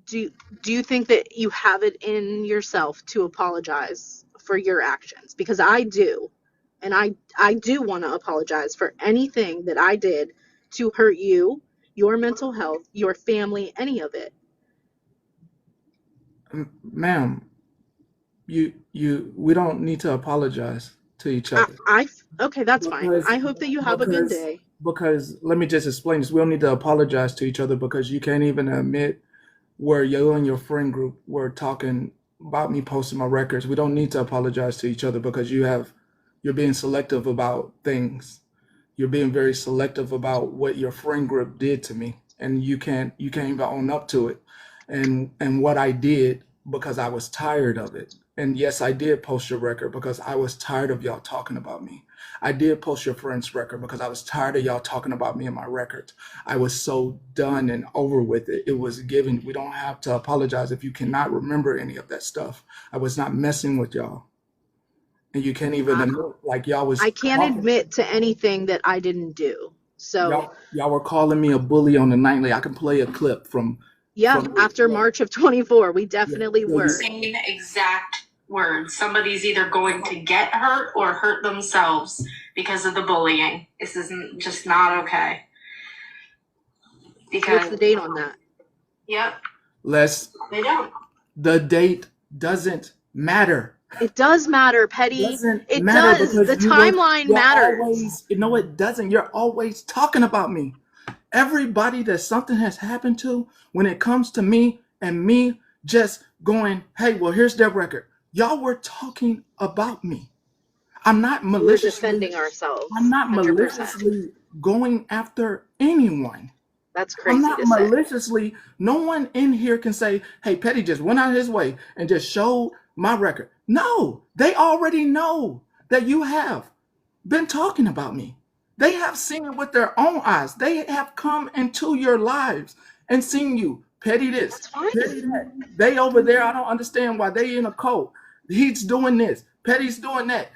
Do you think that you have it in yourself to apologize for your actions? Because I do, and I do want to apologize for anything that I did to hurt you, your mental health, your family, any of it. Ma'am, we don't need to apologize to each other. Okay, that's fine. I hope that you have a good day. Because let me just explain this. We don't need to apologize to each other because you can't even admit where you and your friend group were talking about me posting my records. We don't need to apologize to each other because you're being selective about things. You're being very selective about what your friend group did to me, and you can't even own up to it. And what I did because I was tired of it. And yes, I did post your record because I was tired of y'all talking about me. I did post your friend's record because I was tired of y'all talking about me and my records. I was so done and over with it. It was given. We don't have to apologize if you cannot remember any of that stuff. I was not messing with y'all. And you can't even admit like y'all was. I can't admit to anything that I didn't do. So y'all were calling me a bully on the nightly. I can play a clip from. Yeah, after March of 24, we definitely were. Same exact words. Somebody's either going to get hurt or hurt themselves because of the bullying. This isn't just not okay. Because what's the date on that? Yep. They don't. The date doesn't matter. It does matter, Petty. It does. The timeline matters. No, it doesn't. You're always talking about me. Everybody that something has happened to, when it comes to me and me just going, hey, well, here's their record. Y'all were talking about me. I'm not maliciously defending ourselves. I'm not 100%. Maliciously going after anyone. That's crazy. I'm not maliciously. No one in here can say, hey, Petty just went out his way and just showed my record. No, they already know that you have been talking about me. They have seen it with their own eyes. They have come into your lives and seen you. Petty this, Petty that. They over there, I don't understand why they in a cult. He's doing this. Petty's doing that.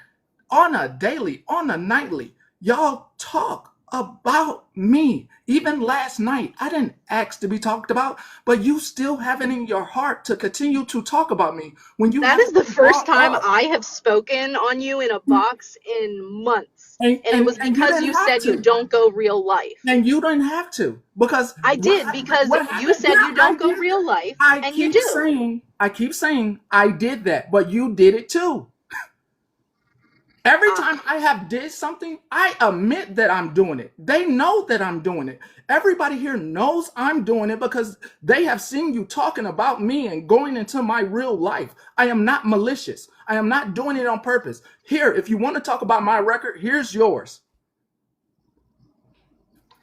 On a daily, on a nightly, y'all talk about me. Even last night, I didn't ask to be talked about, but you still have it in your heart to continue to talk about me when you That haven't is the first brought time up. I have spoken on you in a box in months. And, And it was and you because didn't you have said you to. don't go real life. And you didn't have to, because I did, because what you happened? said Yeah, you I don't go did. real life, I and you keep do. saying I did that, but you did it too. Every time I have did something, I admit that I'm doing it. They know that I'm doing it. Everybody here knows I'm doing it because they have seen you talking about me and going into my real life. I am not malicious. I am not doing it on purpose. Here, if you want to talk about my record, here's yours.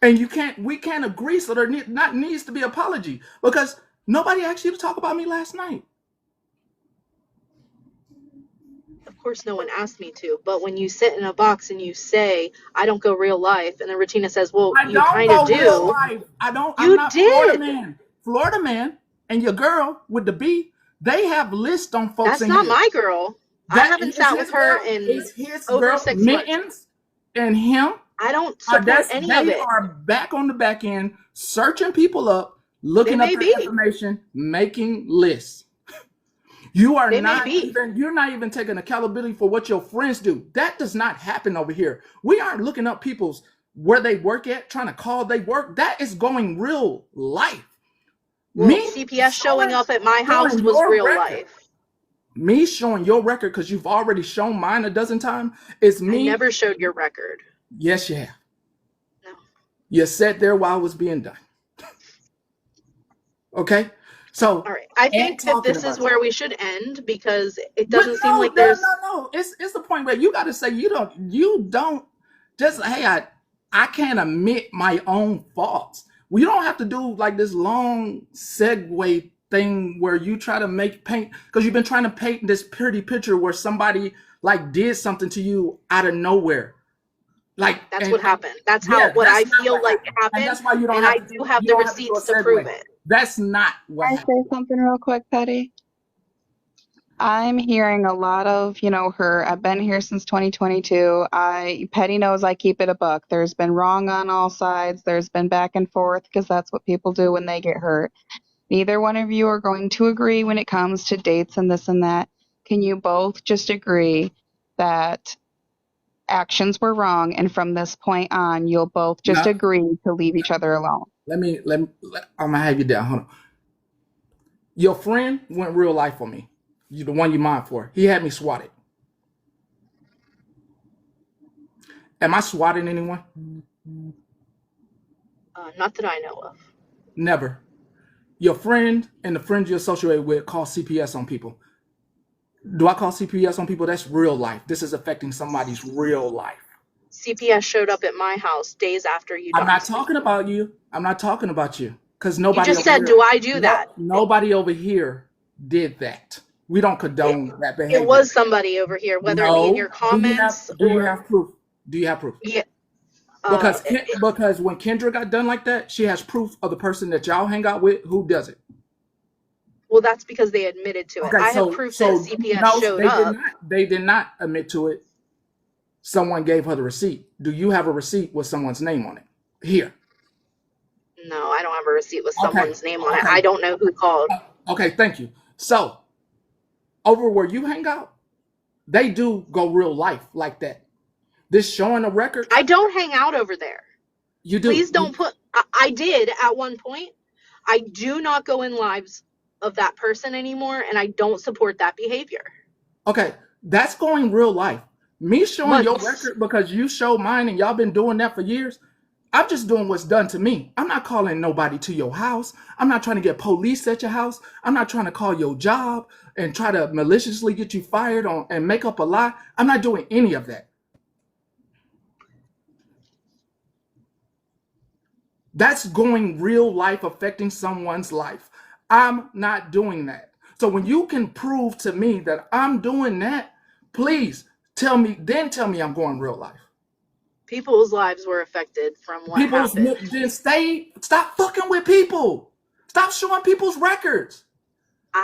And we can't agree, so there needs to be apology because nobody asked you to talk about me last night. Of course, no one asked me to, but when you sit in a box and you say, I don't go real life, and then Regina says, well, I you don't kind of go real do. life. I'm You not Florida did. man. Florida man and your girl with the B, they have lists on folks That's in not here. my girl. I haven't Is sat with his her girl, in is his over girl, 6 months. Mittens and him. I don't support any of They it. are back on the back end, searching people up, looking up their information, making lists. You're not even taking accountability for what your friends do. That does not happen over here. We aren't looking up people's where they work at, trying to call they work. That is going real life. Well, CPS showing up at my house was real life. Me showing your record because you've already shown mine a dozen times is me. I never showed your record. Yes, you have. No. You sat there while it was being done. Okay? So, all right. I think that this is where we should end because it doesn't seem like there's. No. It's the point where you got to say you don't just, hey, I can't admit my own faults. We don't have to do like this long segue thing where you try to paint because you've been trying to paint this pretty picture where somebody like did something to you out of nowhere. Like that's what happened. That's what I feel like happened. And that's why you don't I do have the receipts to prove it. That's not what happened. Can I say something real quick, Petty? I'm hearing a lot of, her. I've been here since 2022. Petty knows I keep it a buck. There's been wrong on all sides. There's been back and forth because that's what people do when they get hurt. Neither one of you are going to agree when it comes to dates and this and that. Can you both just agree that actions were wrong, and from this point on, you'll both just agree to leave each other alone? I'm gonna have you down. Hold on. Your friend went real life on me. You, the one you mind for. He had me swatted. Am I swatting anyone? Not that I know of. Never. Your friend and the friends you're associated with call CPS on people. Do I call CPS on people? That's real life. This is affecting somebody's real life. CPS showed up at my house days after you died. I'm not talking about you. I'm not talking about you. Because nobody. You just said, do I do that? Nobody over here did that. We don't condone that behavior. It was somebody over here, whether it be in your comments. Do you have proof? Do you have proof? Yeah. Because when Kendra got done like that, she has proof of the person that y'all hang out with who does it. Well, that's because they admitted to it. I have proof that CPS showed up. They did not admit to it. Someone gave her the receipt. Do you have a receipt with someone's name on it? Here. No, I don't have a receipt with someone's name on it. I don't know who called. Okay, thank you. So, over where you hang out, they do go real life like that. This showing a record. I don't hang out over there. You do. Please don't put. I did at one point. I do not go in lives of that person anymore, and I don't support that behavior. Okay, that's going real life. Me showing your record because you showed mine and y'all been doing that for years. I'm just doing what's done to me. I'm not calling nobody to your house. I'm not trying to get police at your house. I'm not trying to call your job and try to maliciously get you fired and make up a lie. I'm not doing any of that. That's going real life, affecting someone's life. I'm not doing that. So when you can prove to me that I'm doing that, please tell me I'm going real life. People's lives were affected from what happened. Then stop fucking with people. Stop showing people's records. You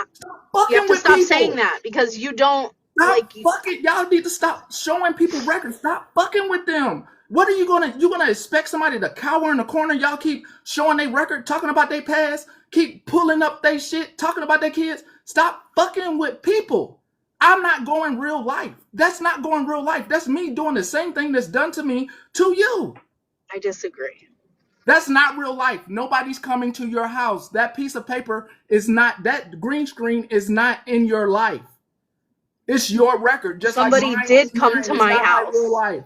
have to stop saying that because you don't Y'all need to stop showing people records. Stop fucking with them. What are you gonna expect somebody to cower in the corner? Y'all keep showing their record, talking about their past, keep pulling up their shit, talking about their kids. Stop fucking with people. I'm not going real life. That's not going real life. That's me doing the same thing that's done to me to you. I disagree. That's not real life. Nobody's coming to your house. That piece of paper is not, that green screen is not in your life. It's your record. Just somebody like did come to my house. Real life.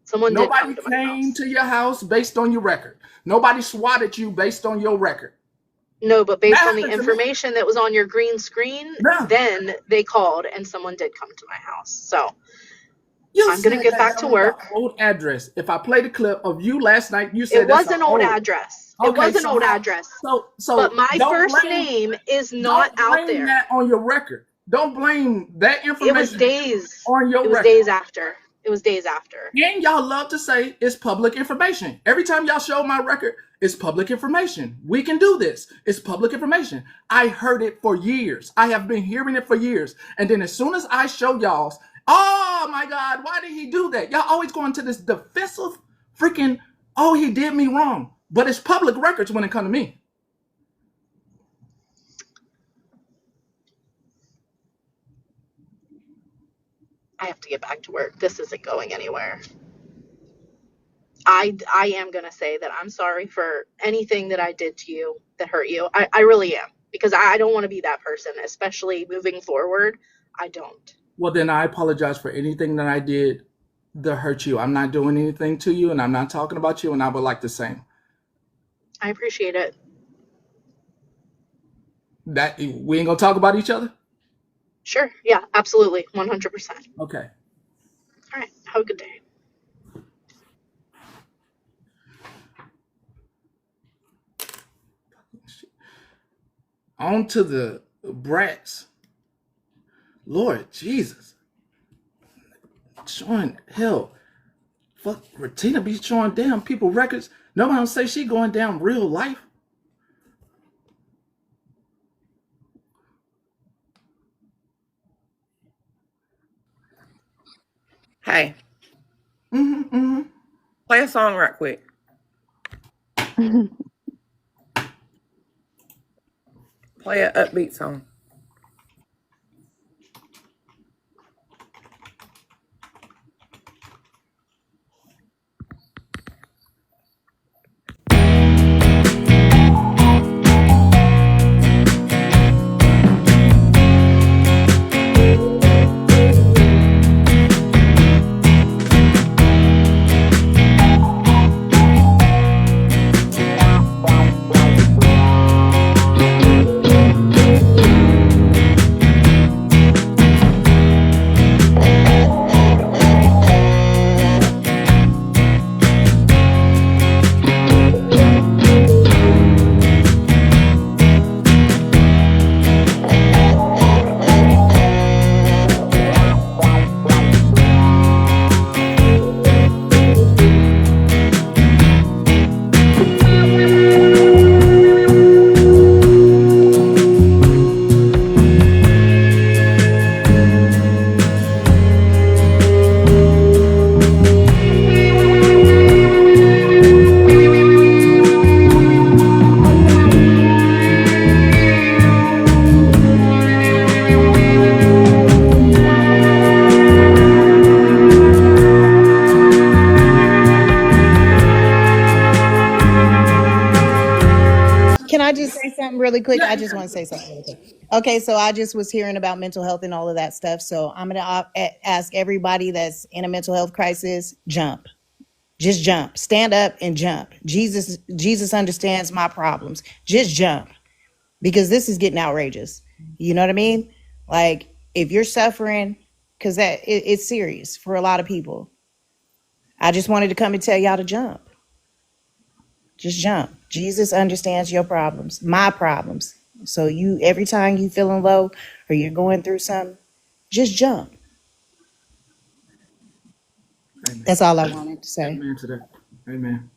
Someone did come Nobody to my house. came to your house based on your record. Nobody swatted you based on your record. No, but based on the information that was on your green screen, then they called and someone did come to my house. So I'm going to get back to work. Old address. If I played a clip of you last night, you said it was an old address. It was an old address. So but my first name is not out there. That on your record. Don't blame that information. It was days on your record. It was days after. It was days after. And y'all love to say it's public information. Every time y'all show my record, it's public information. We can do this. It's public information. I heard it for years. I have been hearing it for years. And then as soon as I show y'all, oh my God, why did he do that? Y'all always go into this defensive freaking, oh, he did me wrong. But it's public records when it comes to me. I have to get back to work. This isn't going anywhere. I am going to say that I'm sorry for anything that I did to you that hurt you. I really am. Because I don't want to be that person, especially moving forward. I don't. Well, then I apologize for anything that I did that hurt you. I'm not doing anything to you, and I'm not talking about you, and I would like the same. I appreciate it. That we ain't going to talk about each other? Sure. Yeah, absolutely. 100%. Okay. All right. Have a good day. On to the brats. Lord Jesus. Showing hell. Fuck, Retina be showing damn people records. Nobody don't say she going down real life. Hey. Play a song right quick. Play an upbeat song. Can I just say something really quick? I just want to say something really quick. Okay, so I just was hearing about mental health and all of that stuff. So I'm going to ask everybody that's in a mental health crisis, jump. Just jump. Stand up and jump. Jesus understands my problems. Just jump. Because this is getting outrageous. You know what I mean? Like, if you're suffering, because it's serious for a lot of people. I just wanted to come and tell y'all to jump. Just jump. Jesus understands your problems, my problems. So every time you feeling low or you're going through something, just jump. Amen. That's all I wanted to say. Amen to that. Amen.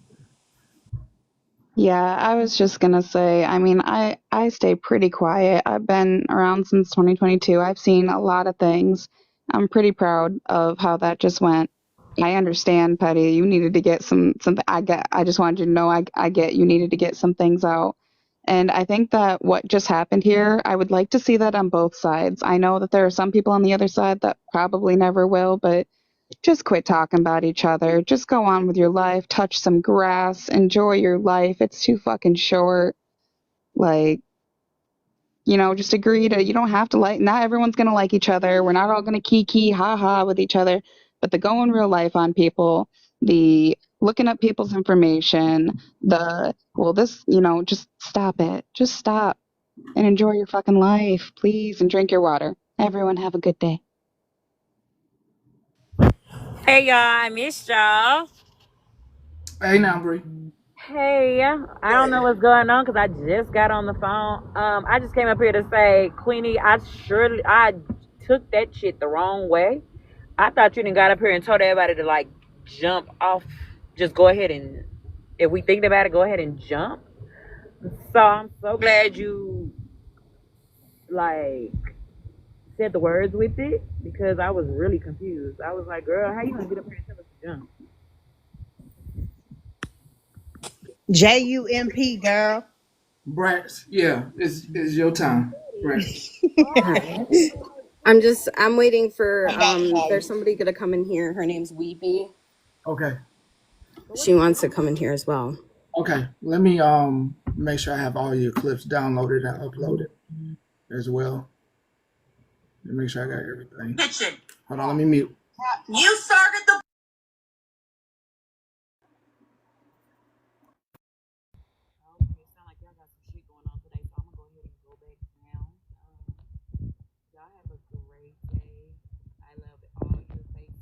Yeah, I was just gonna say, I mean, I stay pretty quiet. I've been around since 2022. I've seen a lot of things. I'm pretty proud of how that just went. I understand, Petty. You needed to get something. I just wanted you to know I get you needed to get some things out. And I think that what just happened here, I would like to see that on both sides. I know that there are some people on the other side that probably never will, but just quit talking about each other. Just go on with your life, touch some grass, enjoy your life. It's too fucking short. Like, just agree to, you don't have to not everyone's going to like each other. We're not all going to kiki, ha ha with each other, but the going real life on people, the looking up people's information, just stop it. Just stop and enjoy your fucking life, please, and drink your water. Everyone have a good day. Hey y'all, I missed y'all. Hey, now, Bree. Hey, I don't know what's going on because I just got on the phone. I just came up here to say, Queenie, I took that shit the wrong way. I thought you done got up here and told everybody to like jump off. Just go ahead and, if we think about it, go ahead and jump. So I'm so glad you like said the words with it because I was really confused. I was like, girl, how you gonna get up here and tell us to jump? JUMP, girl. Brats, yeah, it's your time. Brats. I'm waiting for there's somebody gonna come in here. Her name's Weepy. Okay. She wants to come in here as well. Okay. Let me make sure I have all your clips downloaded and uploaded as well. Let me make sure I got everything. Kitchen. Hold on, let me mute. You started the y'all have a great day. I love all your faces.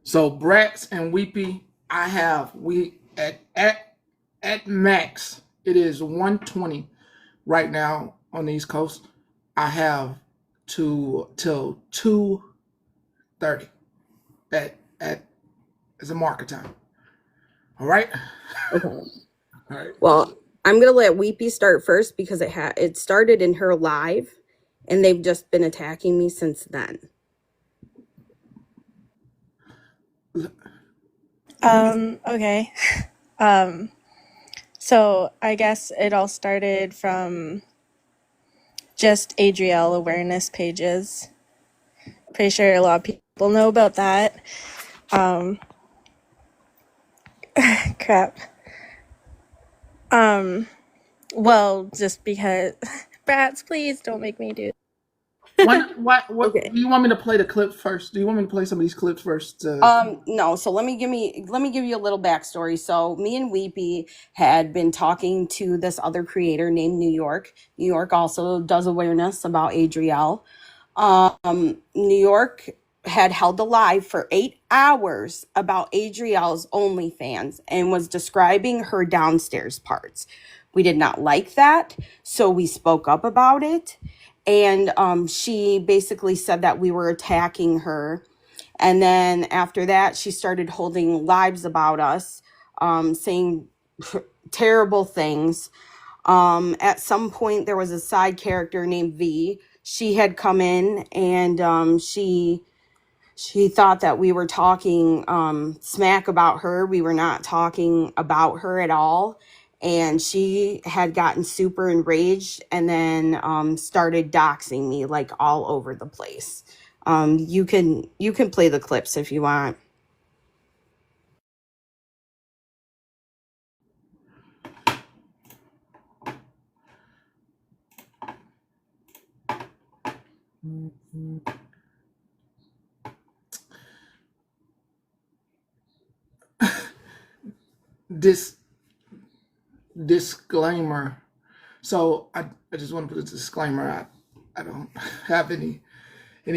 So Brats and Weepy, at max, it is 1:20 right now on the East Coast. I have till 2:30 at as a market time. All right. Okay. All right. Well, I'm gonna let Weepy start first because it started in her live, and they've just been attacking me since then. Okay. So I guess it all started from just Adriel awareness pages. Pretty sure a lot of people know about that. Crap. Well, just because Brats, please don't make me do. What Okay. do you want me to play the clip first? Do you want me to play some of these clips first? No. So let me give you a little backstory. So me and Weepy had been talking to this other creator named New York. New York also does awareness about Adriel. New York had held a live for 8 hours about Adriel's OnlyFans and was describing her downstairs parts. We did not like that, so we spoke up about it. And she basically said that we were attacking her. And then after that, she started holding lives about us, saying terrible things. At some point, there was a side character named V. She had come in and she thought that we were talking smack about her. We were not talking about her at all. And she had gotten super enraged and then started doxing me like all over the place. You can play the clips if you want. Disclaimer. So I just want to put a disclaimer. I don't have any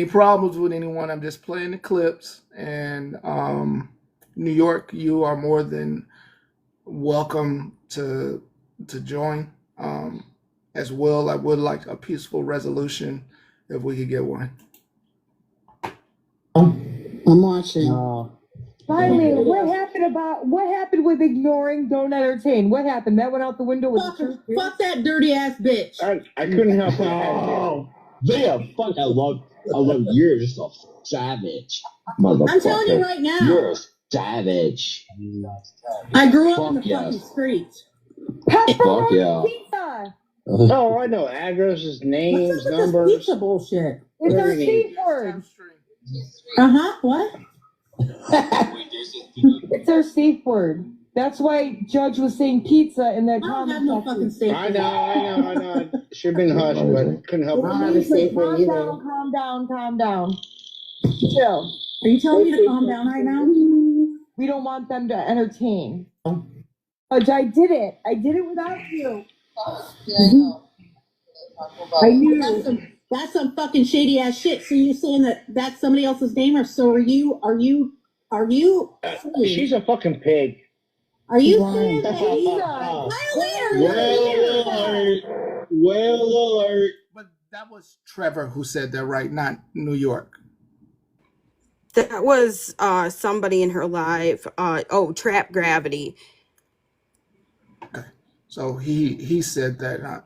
problems with anyone. I'm just playing the clips. And New York, you are more than welcome to join. As well, I would like a peaceful resolution if we could get one. I'm watching. Finally, what happened with ignoring don't entertain? What happened? That went out the window with the truth. Fuck that dirty ass bitch. I couldn't help it. Oh, Leah, fuck, I love you're just a savage. Motherfucker. I'm telling you right now. You're a savage. I grew up in the Fuck fucking streets. Fuck yeah. Pizza. Oh, I know addresses, names, What's up with numbers. this pizza bullshit? It's our Everything. safe word. What? It's our safe word. That's why Judge was saying pizza in that I don't comment have no section. fucking safe I word. know. Should have been hushed, but couldn't help I don't have a safe word either. Calm down. Chill. Are you telling me to calm down right now? We don't want them to entertain. Judge, I did it. I did it without you. Yeah, I know. I knew. That's some fucking shady ass shit. So you're saying that that's somebody else's name, or so are you? Are you? She's a fucking pig. Are you saying that he's a Well alert. But that was Trevor who said that, right? Not New York. That was somebody in her live. Trap Gravity. Okay. So he said that.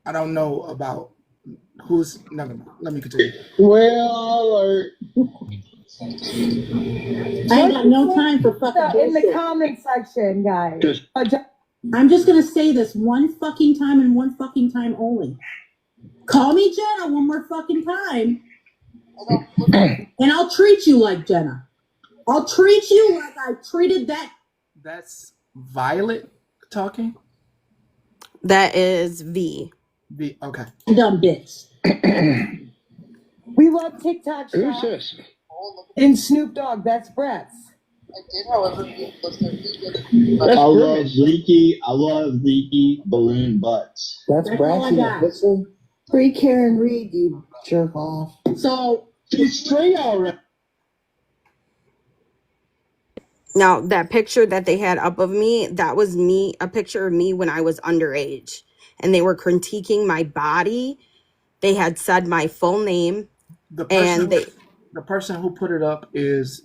I don't know about who's. Never mind. Let me continue. Well alert. I ain't got no time for fucking bullshit. In the comment section, guys. I'm just gonna say this one fucking time and one fucking time only. Call me Jenna one more fucking time, and I'll treat you like Jenna. I'll treat you like I treated that. That's Violet talking? That is V. V, okay. Dumb bitch. We love TikTok. Who's this? And Snoop Dogg, that's Brett's. I did, however, I love leaky balloon butts. That's Brat's. Free Karen Reed, you jerk off. So she's straight already. Now, that picture that they had up of me, that was me, a picture of me when I was underage. And they were critiquing my body. They had said my full name. The person who put it up is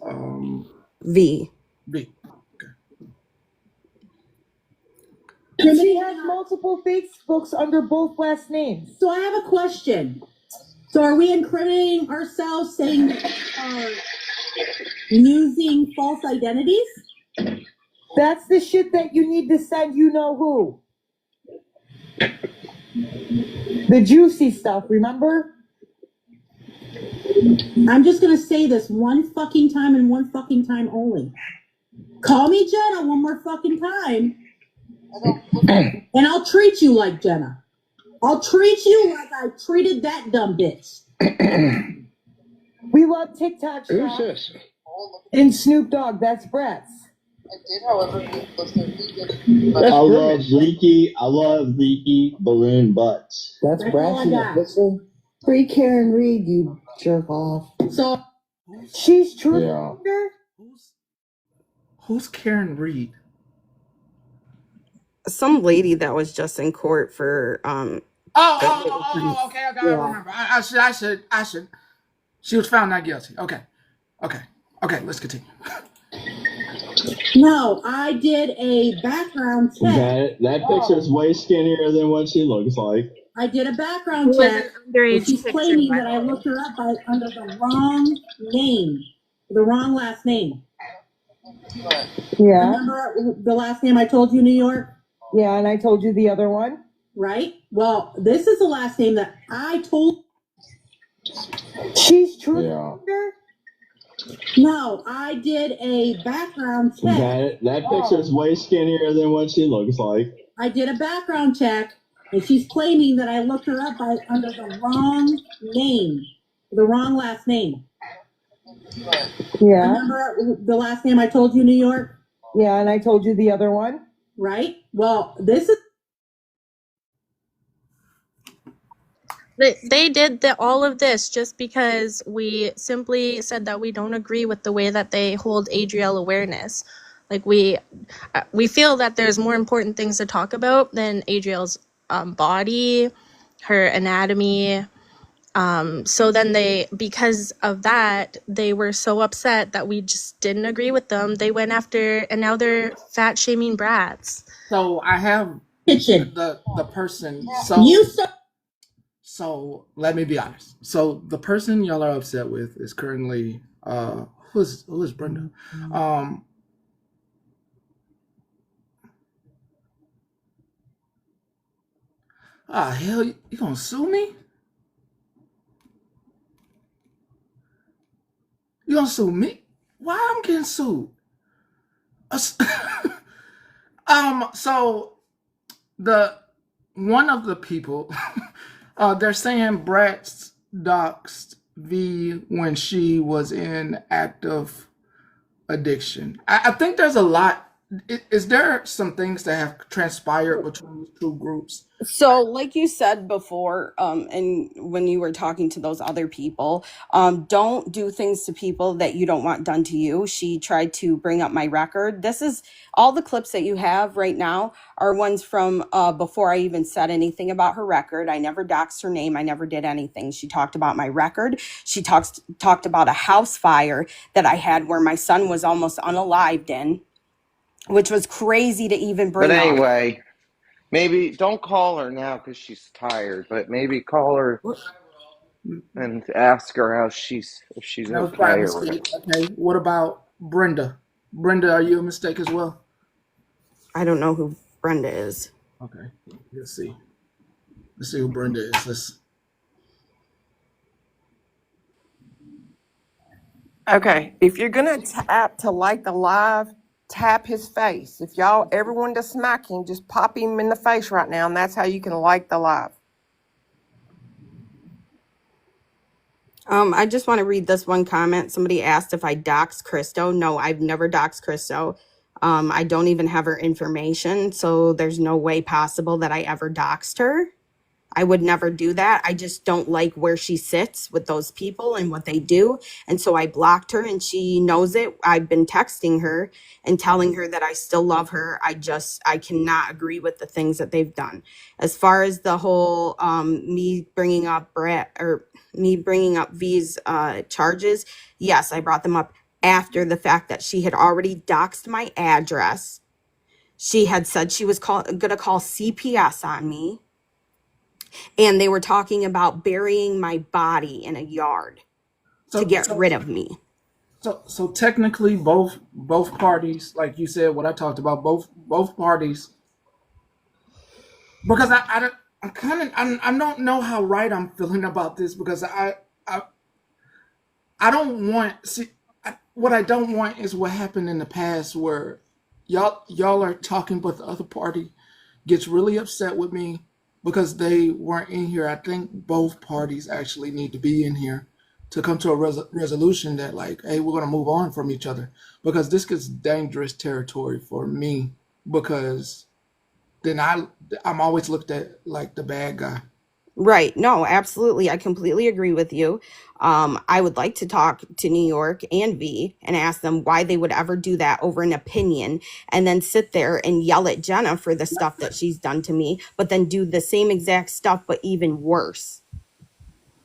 V. V. Okay. She has multiple Facebooks under both last names. So I have a question. So are we incriminating ourselves saying that we are using false identities? That's the shit that you need to send you know who. The juicy stuff, remember? I'm just gonna say this one fucking time and one fucking time only. Call me Jenna one more fucking time, and I'll treat you like Jenna. I'll treat you like I treated that dumb bitch. We love TikTok. Who's this? And Snoop Dogg, that's Brett's. I did, however, I love leaky balloon butts. That's Brat's. Free Karen Reed, you jerk off. So she's true. Yeah. Who's Karen Reed? Some lady that was just in court for okay, I remember. I should. She was found not guilty. Okay, let's continue. No, I did a background check. That picture's way skinnier than what she looks like. I did a background check. And she's claiming that I looked her up under the wrong name, the wrong last name. Yeah. Remember the last name I told you, New York? Yeah, and I told you the other one. Right? Well, this is the last name that I told. She's true. Yeah. No, I did a background check. That picture's way skinnier than what she looks like. I did a background check, and she's claiming that I looked her up under the wrong name, the wrong last name. Yeah. Remember the last name I told you, New York? Yeah, and I told you the other one. Right? Well, this is. They did all of this just because we simply said that we don't agree with the way that they hold Adrielle awareness. Like we feel that there's more important things to talk about than Adrielle's body, her anatomy, So then because of that, they were so upset that we just didn't agree with them. They went after, and now they're fat shaming brats. So I have Kitchen. the person. So let me be honest. So the person y'all are upset with is currently who is Brenda? Hell, you gonna sue me? You gonna sue me? Why I'm getting sued? So the one of the people, they're saying Bratz doxed V when she was in active addiction. I think there's a lot. Is there some things that have transpired between these two groups? So, like you said before, and when you were talking to those other people, don't do things to people that you don't want done to you. She tried to bring up my record. This is all the clips that you have right now are ones from before I even said anything about her record. I never doxed her name. I never did anything. She talked about my record. She talked about a house fire that I had where my son was almost unalived in, which was crazy to even bring But up. anyway, maybe don't call her now because she's tired, but maybe call her and ask her if she's That was by okay or mistake. Okay. What about Brenda? Brenda, are you a mistake as well? I don't know who Brenda is. Okay. Let's see. Let's see who Brenda is. Okay, if you're gonna tap to like the live, tap his face. If y'all ever want to smack him, just pop him in the face right now, and that's how you can like the live. I just want to read this one comment. Somebody asked if I doxed Christo. No, I've never doxed Christo. I don't even have her information, so there's no way possible that I ever doxed her. I would never do that. I just don't like where she sits with those people and what they do. And so I blocked her and she knows it. I've been texting her and telling her that I still love her. I cannot agree with the things that they've done. As far as the whole me bringing up V's charges, yes, I brought them up after the fact that she had already doxed my address. She had said she was going to call CPS on me. And they were talking about burying my body in a yard to get rid of me. So technically, both parties, like you said, what I talked about, both parties, because I don't know how right I'm feeling about this, because I don't want what I don't want is what happened in the past where y'all are talking, but the other party gets really upset with me because they weren't in here. I think both parties actually need to be in here to come to a resolution that, like, hey, we're going to move on from each other, because this gets dangerous territory for me, because then I'm always looked at like the bad guy. Right. No, absolutely. I completely agree with you. I would like to talk to New York and V and ask them why they would ever do that over an opinion and then sit there and yell at Jenna for the stuff that she's done to me, but then do the same exact stuff, but even worse.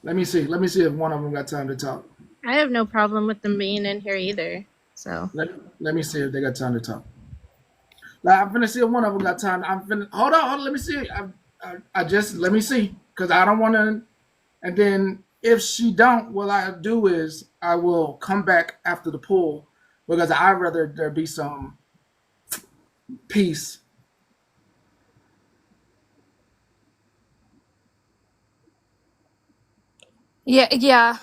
Let me see if one of them got time to talk. I have no problem with them being in here either. So let me see if they got time to talk. Like, I'm finna see if one of them got time. Hold on, let me see. I just let me see, because I don't want to. And then if she don't, what I do is I will come back after the pool, because I'd rather there be some peace. Yeah.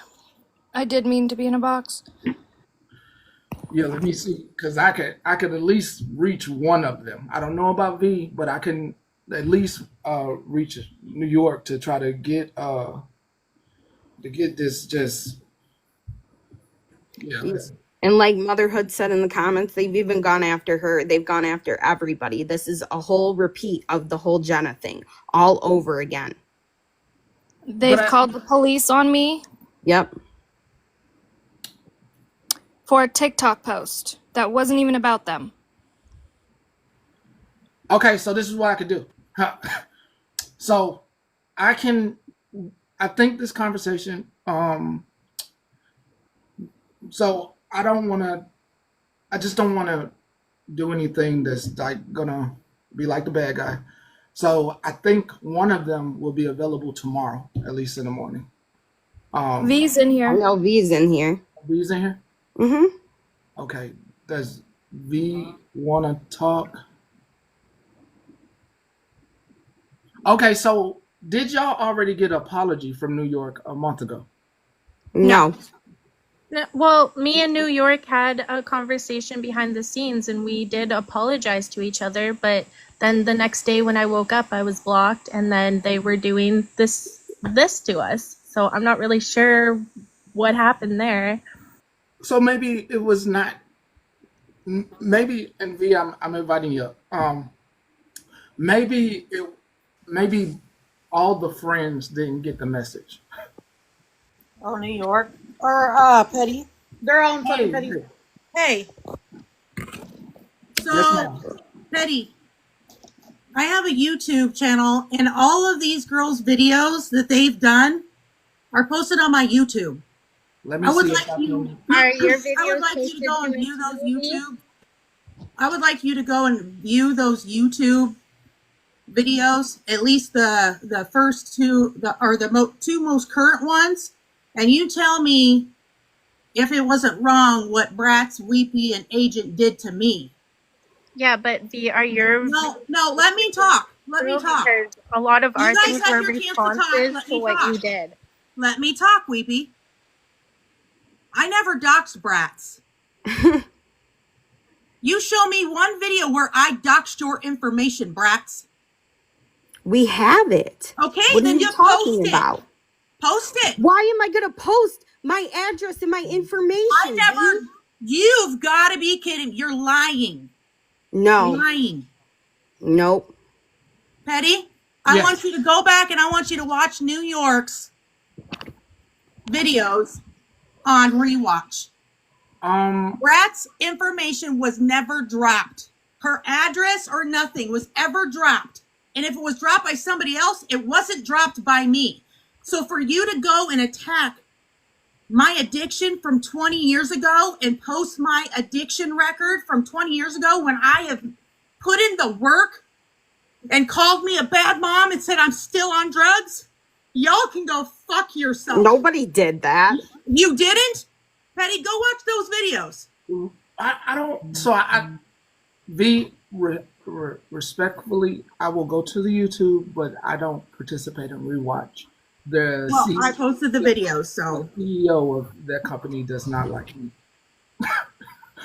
I did mean to be in a box. Yeah, let me see, because I could at least reach one of them. I don't know about V, but I can at least reach New York to try to get this just And like Motherhood said in the comments, they've even gone after her. They've gone after everybody. This is a whole repeat of the whole Jenna thing all over again. They've called the police on me. Yep. For a TikTok post that wasn't even about them. Okay, so this is what I could do. So I can I think this conversation. So I don't want to. I just don't want to do anything that's like gonna be like the bad guy. So I think one of them will be available tomorrow, at least in the morning. V's in I here. know V's in here. V's in here. Mm-hmm. Okay. Does V want to talk? Okay. So did y'all already get an apology from New York a month ago? No. No, well, me and New York had a conversation behind the scenes and we did apologize to each other, but then the next day when I woke up, I was blocked and then they were doing this to us. So I'm not really sure what happened there. So maybe it was not. Maybe and V, I'm inviting you up. Maybe it. Maybe all the friends didn't get the message. Oh, New York or Petty. They're all in fucking Petty. Hey. So, Yes, ma'am. Petty, I have a YouTube channel, and all of these girls' videos that they've done are posted on my YouTube. Let me I would see like if I you. can. Are your I would videos like you to posted go and to view those Infinity? YouTube. I would like you to go and view those YouTube videos, at least the first two, two most current ones, and you tell me if it wasn't wrong what Bratz, Weepy, and Agent did to me. Yeah, but V, are your No, let me talk. Let me talk. Because a lot of You our guys things have were your chance to talk. responses Let to me what talk. you did. Let me talk, Weepy. I never doxed Bratz. You show me one video where I doxed your information, Bratz. We have it. Okay, what then are you talking about? Post it. Why am I gonna post my address and my information? I never. You've got to be kidding. You're lying. No. You're lying. Nope. Petty, I want you to go back and I want you to watch New York's videos on rewatch. Brat's information was never dropped. Her address or nothing was ever dropped. And if it was dropped by somebody else, it wasn't dropped by me. So for you to go and attack my addiction from 20 years ago and post my addiction record from 20 years ago when I have put in the work and called me a bad mom and said I'm still on drugs, y'all can go fuck yourself. Nobody did that. You didn't? Petty, go watch those videos. I don't. So respectfully, I will go to the YouTube, but I don't participate in rewatch. I posted the videos, so the CEO of that company does not like me.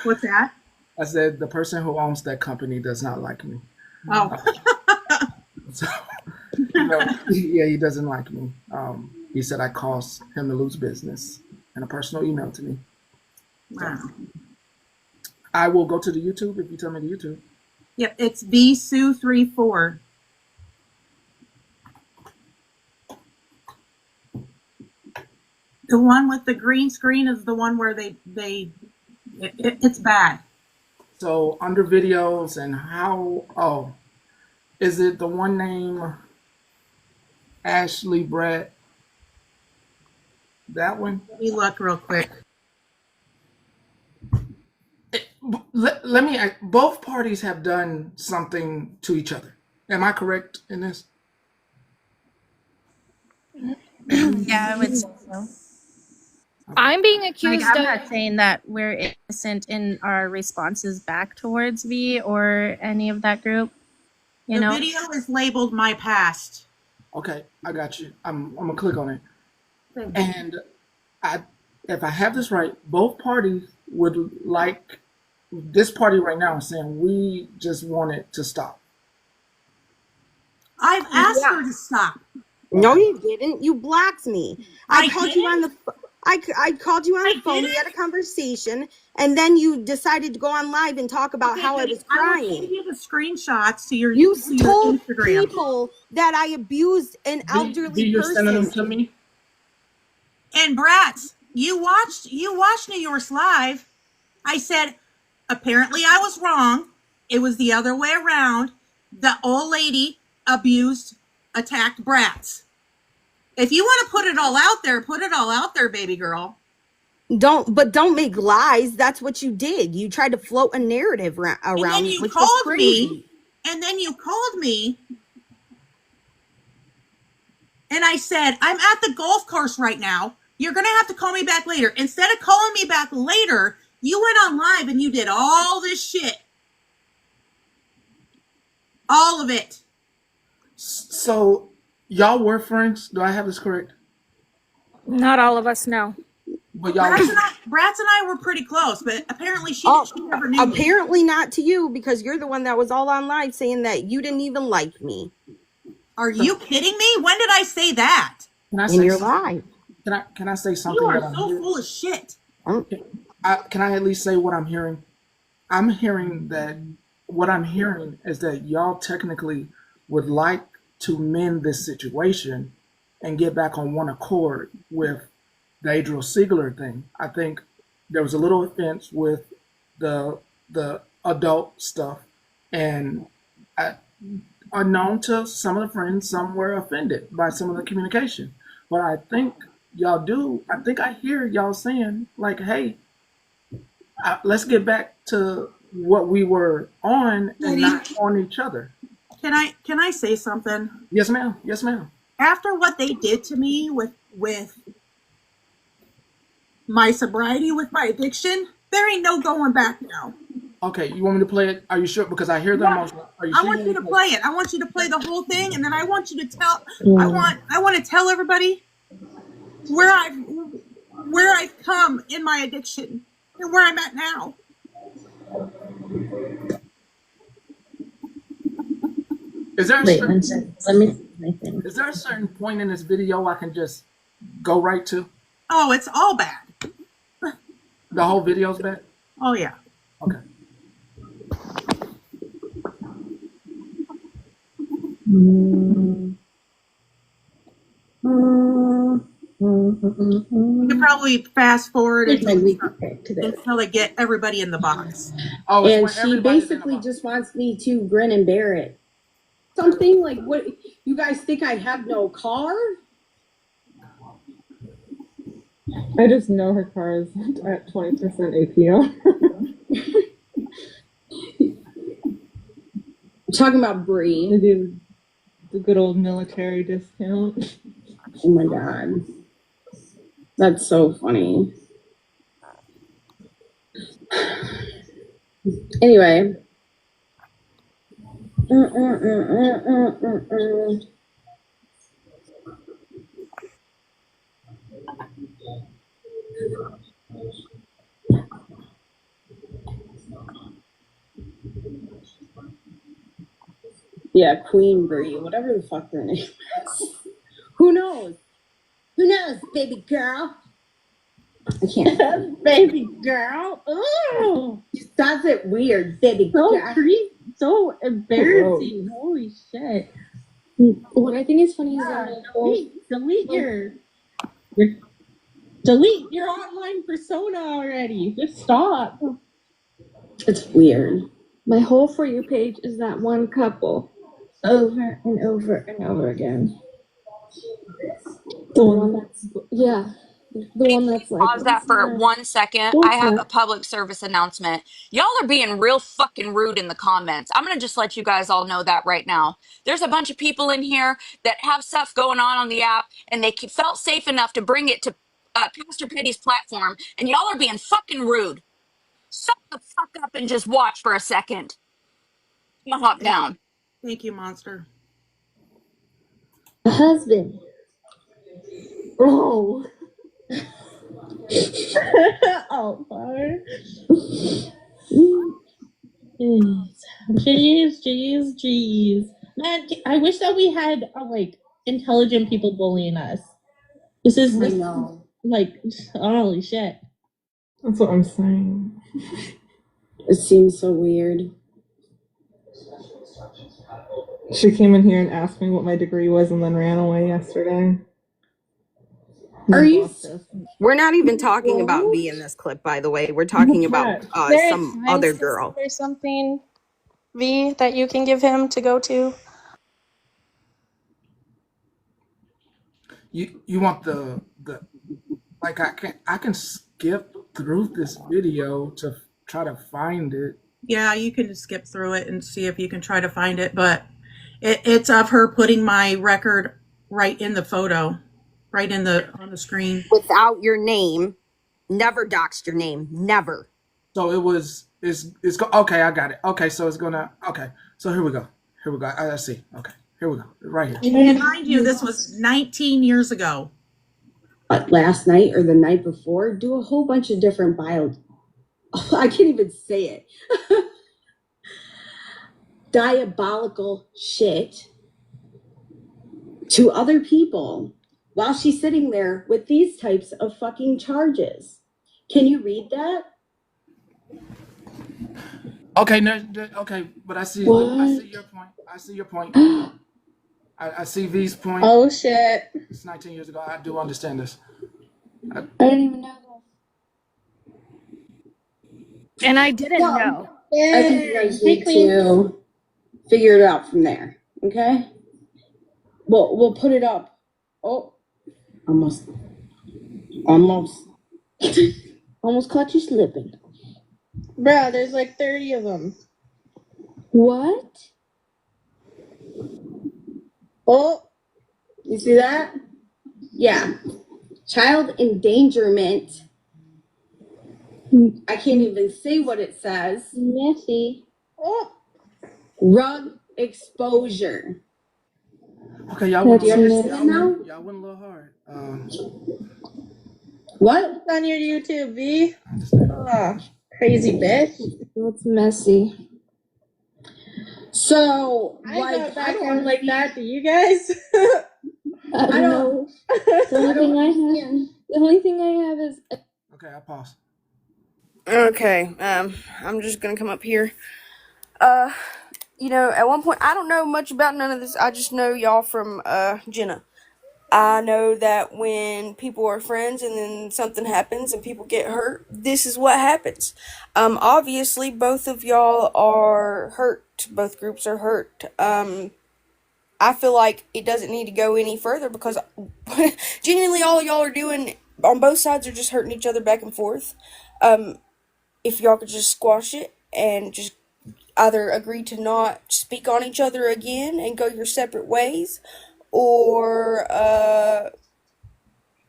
What's that? I said the person who owns that company does not like me. Oh. So, he doesn't like me. He said I caused him to lose business in a personal email to me. Wow. So, I will go to the YouTube if you tell me the YouTube. Yep, it's VSue34. The one with the green screen is the one where it's bad. So under videos and how, is it the one name Ashley Brett? That one? Let me look real quick. Let me ask, both parties have done something to each other. Am I correct in this? Yeah, I would say so. I'm being accused I'm not saying that we're innocent in our responses back towards V or any of that group. The video is labeled My Past. Okay, I got you. I'm gonna click on it. And if I have this right, both parties would like this party right now is saying we just want it to stop. I've asked her to stop. No, you didn't. You blocked me. I called you on the phone. We had a conversation, and then you decided to go on live and talk about how I was crying. I will send you the screenshots to your You to told your Instagram. people that I abused an elderly You're person. sending them to me. And Bratz, you watched New York's live. I said, apparently I was wrong. It was the other way around. The old lady attacked Bratz. If you want to put it all out there, put it all out there, baby girl. Don't make lies. That's what you did. You tried to float a narrative around, and then you which called was crazy. me, and then you called me, and I said, I'm at the golf course right now. You're going to have to call me back later. Instead of calling me back later, you went on live and you did all this shit. All of it. So, y'all were friends? Do I have this correct? Not all of us, no. But y'all Bratz and I were pretty close, but apparently she never knew me. Apparently not to you, because you're the one that was all on live saying that you didn't even like me. Are you kidding me? When did I say that? Can I In say your something? live. Can I say something? You are so full of shit. Can I at least say what I'm hearing? I'm hearing that what I'm hearing is that y'all technically would like to mend this situation and get back on one accord with the Adriel Siegler thing. I think there was a little offense with the adult stuff, and unknown to some of the friends, some were offended by some of the communication. But I think y'all do. I think I hear y'all saying like, "Hey, let's get back to what we were on and not on each other." Can I say something? Yes, ma'am. Yes, ma'am. After what they did to me with my sobriety, with my addiction, there ain't no going back now. Okay, you want me to play it? Are you sure? Because I hear the emotion. Are you I sure want you to play it. I want you to play the whole thing, and then I want you to tell. I want to tell everybody where I've come in my addiction and where I'm at now. Is there Wait, one second. Let me see my thing. Is there a certain point in this video I can just go right to? Oh, it's all bad. The whole video's bad? Oh yeah. Okay. You could probably fast forward until they get everybody in the box. Oh, and she basically just wants me to grin and bear it. Something like, what, you guys think I have no car? I just know her car is at 20% APR. I'm talking about Bree. They do the good old military discount. Oh my god. That's so funny. Anyway. Yeah, Queen Bree, whatever the fuck her name is. Who knows? Who knows, baby girl? I can't. Baby girl. Ooh. That's it weird, baby girl. So embarrassing. Holy shit. What I think is funny is that delete your online persona already. Just stop. It's weird. My whole For You page is that one couple over and over and over again. The one that's, yeah. The one that's like, Pause that for 1 second. I have a public service announcement. Y'all are being real fucking rude in the comments. I'm going to just let you guys all know that right now. There's a bunch of people in here that have stuff going on the app, and they felt safe enough to bring it to Pastor Petty's platform, and y'all are being fucking rude. Shut the fuck up and just watch for a second. I'm going to hop down. Thank you, Monster. Husband. Oh. Oh, far. Jeez. Man, I wish that we had like intelligent people bullying us. This is like, holy shit. That's what I'm saying. It seems so weird. She came in here and asked me what my degree was and then ran away yesterday. Are you? We're not even talking about V in this clip, by the way. We're talking about some other girl. There's something, V, that you can give him to go to. You want the like I can skip through this video to try to find it. Yeah, you can skip through it and see if you can try to find it, but it's of her putting my record right in the photo, right in the on the screen. Without your name. Never doxed your name. Never. So okay, I got it. Okay, so it's gonna okay. So here we go. Here we go. I see. Okay, here we go. Right here. And mind you, this was 19 years ago. Last night or the night before, do a whole bunch of different bio. Oh, I can't even say it. Diabolical shit to other people while she's sitting there with these types of fucking charges. Can you read that? Okay, no, okay, but I see your point. I see your point. I see V's point. Oh shit! It's 19 years ago. I do understand this. I didn't even know that. And I didn't know. I think you guys need to figure it out from there. Okay. We'll put it up. Oh, almost caught you slipping. Bruh, there's like 30 of them. What? Oh, you see that? Yeah. Child endangerment. I can't even say what it says. Messy. Oh. Rug exposure. Okay, y'all went a little hard. What? What's on your YouTube, V? Oh, crazy bitch. That's messy. So, I don't background like that. Do you guys? I don't know. The only thing I have is. Okay, I pause. Okay, I'm just gonna come up here. You know, at one point, I don't know much about none of this. I just know y'all from, Jenna. I know that when people are friends and then something happens and people get hurt, this is what happens. Obviously, both of y'all are hurt. Both groups are hurt. I feel like it doesn't need to go any further because genuinely all y'all are doing on both sides are just hurting each other back and forth. If y'all could just squash it and just either agree to not speak on each other again and go your separate ways, or I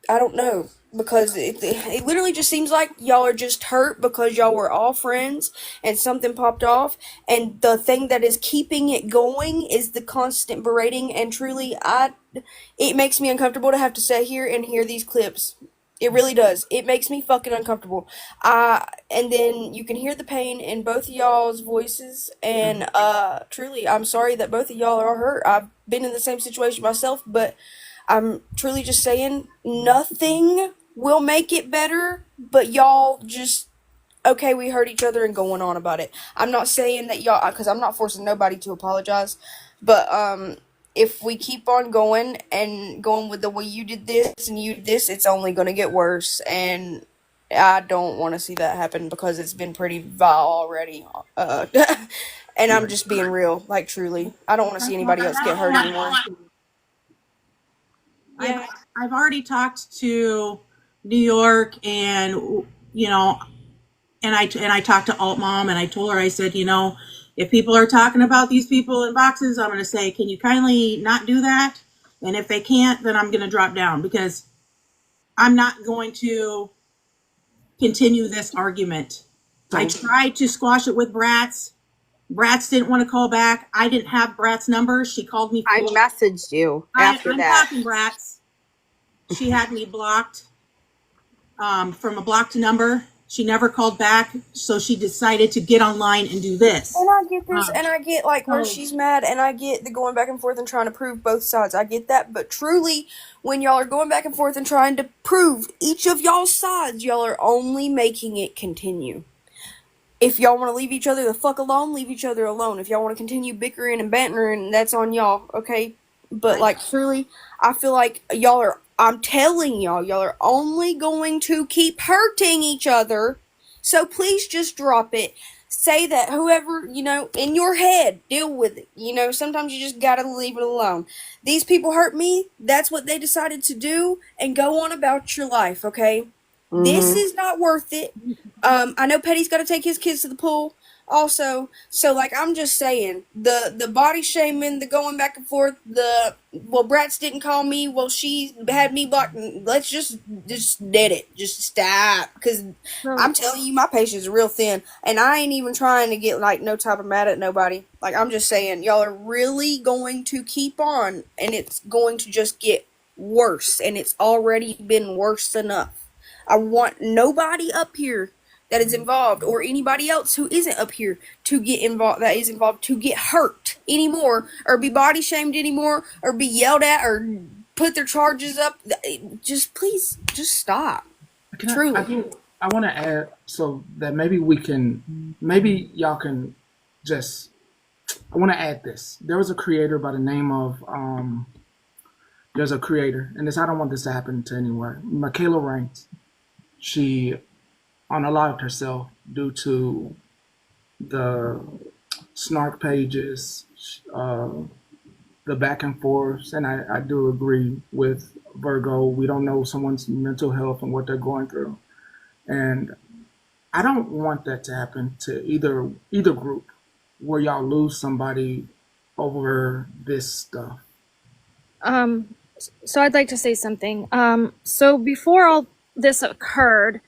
don't know, because it literally just seems like y'all are just hurt because y'all were all friends and something popped off, and the thing that is keeping it going is the constant berating, and truly it makes me uncomfortable to have to sit here and hear these clips. It really does. It makes me fucking uncomfortable. And then you can hear the pain in both of y'all's voices, and truly, I'm sorry that both of y'all are hurt. I've been in the same situation myself, but I'm truly just saying nothing will make it better, but y'all just, okay, we hurt each other and going on about it. I'm not saying that y'all, because I'm not forcing nobody to apologize, but if we keep on going and going with the way you did this and you did this, it's only going to get worse, and I don't want to see that happen because it's been pretty vile already. And I'm just being real, like truly. I don't want to see anybody else get hurt anymore. Yeah. I've already talked to New York, and you know, and I talked to Alt Mom, and I told her, I said, you know, if people are talking about these people in boxes, I'm going to say, can you kindly not do that? And if they can't, then I'm going to drop down, because I'm not going to continue this argument. I tried to squash it with Bratz. Bratz didn't want to call back. I didn't have Bratz number. She called me. I messaged you after that. I'm blocking Bratz. She had me blocked from a blocked number. She never called back, so she decided to get online and do this. And I get this, and I get like where she's mad, and I get the going back and forth and trying to prove both sides. I get that, but truly, when y'all are going back and forth and trying to prove each of y'all's sides, y'all are only making it continue. If y'all want to leave each other the fuck alone, leave each other alone. If y'all want to continue bickering and bantering, that's on y'all, okay? But like truly, I feel like y'all are, I'm telling y'all are only going to keep hurting each other. So please just drop it. say that whoever, in your head, deal with it. Sometimes you just gotta leave it alone. These people hurt me. That's what they decided to do, and go on about your life, okay? This is not worth it. I know Petty's got to take his kids to the pool also. So, like, I'm just saying, the body shaming, the going back and forth, Bratz didn't call me, she had me blocked. Let's just dead it. Just stop. Because I'm telling you, my patience is real thin. And I ain't even trying to get, like, no type of mad at nobody. Like, I'm just saying, y'all are really going to keep on, and it's going to just get worse. And it's already been worse enough. I want nobody up here that is involved, or anybody else who isn't up here to get involved, that is involved, to get hurt anymore, or be body shamed anymore, or be yelled at, or put their charges up. Just please, just stop. Truly. I want to add so that maybe y'all can just. I want to add this. There was a creator by the name of there's a creator, and I don't want this to happen to anyone. Michaela Raines. She unalived herself due to the snark pages, the back and forth, and I do agree with Virgo. We don't know someone's mental health and what they're going through, and I don't want that to happen to either group, where y'all lose somebody over this stuff. So I'd like to say something. So before all this occurred,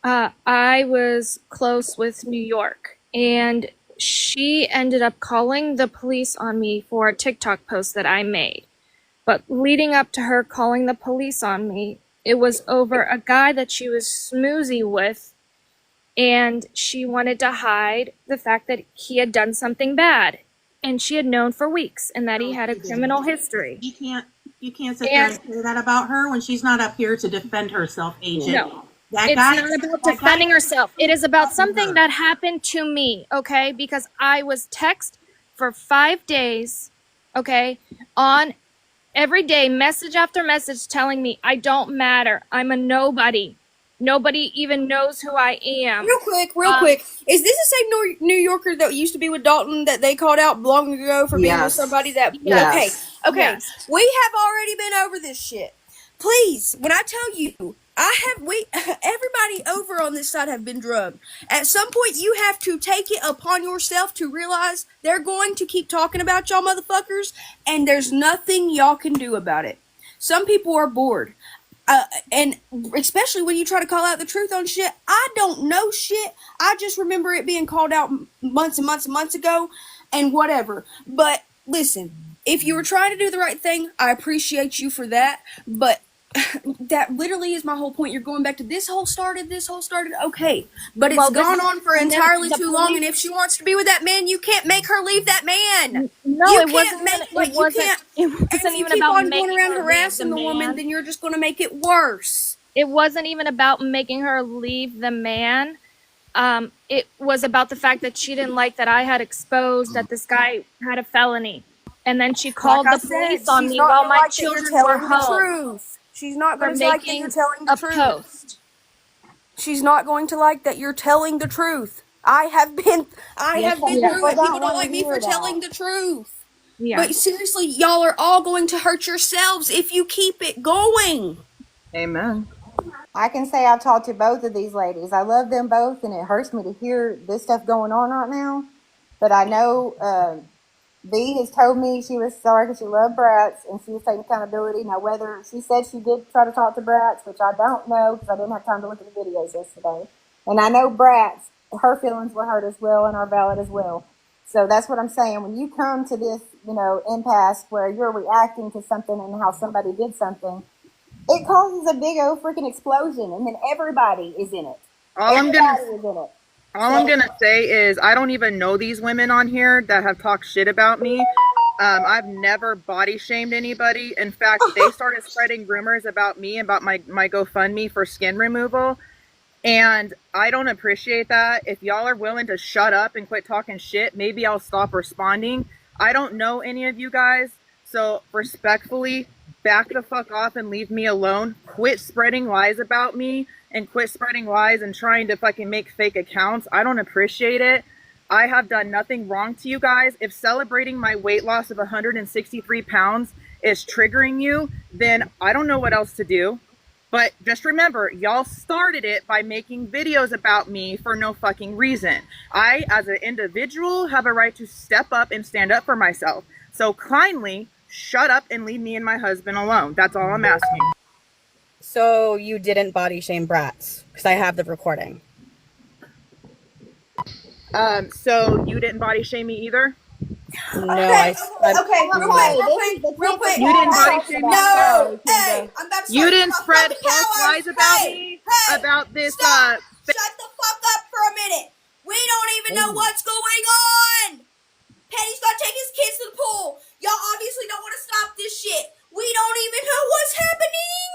I was close with New York, and she ended up calling the police on me for a TikTok post that I made. But leading up to her calling the police on me, it was over a guy that she was smoozy with, and she wanted to hide the fact that he had done something bad, and she had known for weeks, and that he had a criminal history. You can't sit there and say that about her when she's not up here to defend herself, Agent. No. It's not about defending herself. It is about something that happened to me, okay? Because I was texted for 5 days, okay, on every day, message after message telling me I don't matter. I'm a nobody. Nobody even knows who I am. Real quick. Is this the same New Yorker that used to be with Dalton that they called out long ago for being with somebody that... Yes. Okay. Yes. We have already been over this shit. Please, when I tell you, everybody over on this side have been drugged. At some point, you have to take it upon yourself to realize they're going to keep talking about y'all motherfuckers, and there's nothing y'all can do about it. Some people are bored. And especially when you try to call out the truth on shit, I don't know shit. I just remember it being called out months and months and months ago, and whatever. But listen, if you were trying to do the right thing, I appreciate you for that. But that literally is my whole point. You're going back to this whole started, okay. But it's gone on for entirely too long, and if she wants to be with that man, you can't make her leave that man. No, you it can't wasn't. make, It wasn't. It wasn't even about making going around her harassing leave the the woman, man. then you're just going to make it worse. It wasn't even about making her leave the man. It was about the fact that she didn't like that I had exposed that this guy had a felony. And then she called the police on me while my children were home. She's not going to like that you're telling the truth. Post. She's not going to like that you're telling the truth. I have been through it. People don't like me for telling the truth. Yeah. But seriously, y'all are all going to hurt yourselves if you keep it going. Amen. I can say I've talked to both of these ladies. I love them both, and it hurts me to hear this stuff going on right now. But I know B has told me she was sorry because she loved Bratz and she was taking accountability. Now, whether she said she did try to talk to Bratz, which I don't know because I didn't have time to look at the videos yesterday. And I know Bratz, her feelings were hurt as well and are valid as well. So that's what I'm saying. When you come to this, impasse where you're reacting to something and how somebody did something, it causes a big old freaking explosion, and then everybody is in it. All I'm gonna say is I don't even know these women on here that have talked shit about me. I've never body shamed anybody. In fact, they started spreading rumors about me, about my GoFundMe for skin removal. And I don't appreciate that. If y'all are willing to shut up and quit talking shit, maybe I'll stop responding. I don't know any of you guys. So respectfully, back the fuck off and leave me alone. Quit spreading lies about me and quit spreading lies and trying to fucking make fake accounts. I don't appreciate it. I have done nothing wrong to you guys. If celebrating my weight loss of 163 pounds is triggering you, then I don't know what else to do. But just remember, y'all started it by making videos about me for no fucking reason. I, as an individual, have a right to step up and stand up for myself. So kindly shut up and leave me and my husband alone. That's all I'm asking. So you didn't body shame Bratz? Because I have the recording. So you didn't body shame me either? No, Okay, real quick. You didn't body shame me. No, hey, I'm about to You start didn't my spread fucking false powers. lies about Hey, me, hey, about this, stop. Shut the fuck up for a minute. We don't even know what's going on. Petty's gonna take his kids to the pool. Y'all obviously don't want to stop this shit. We don't even know what's happening.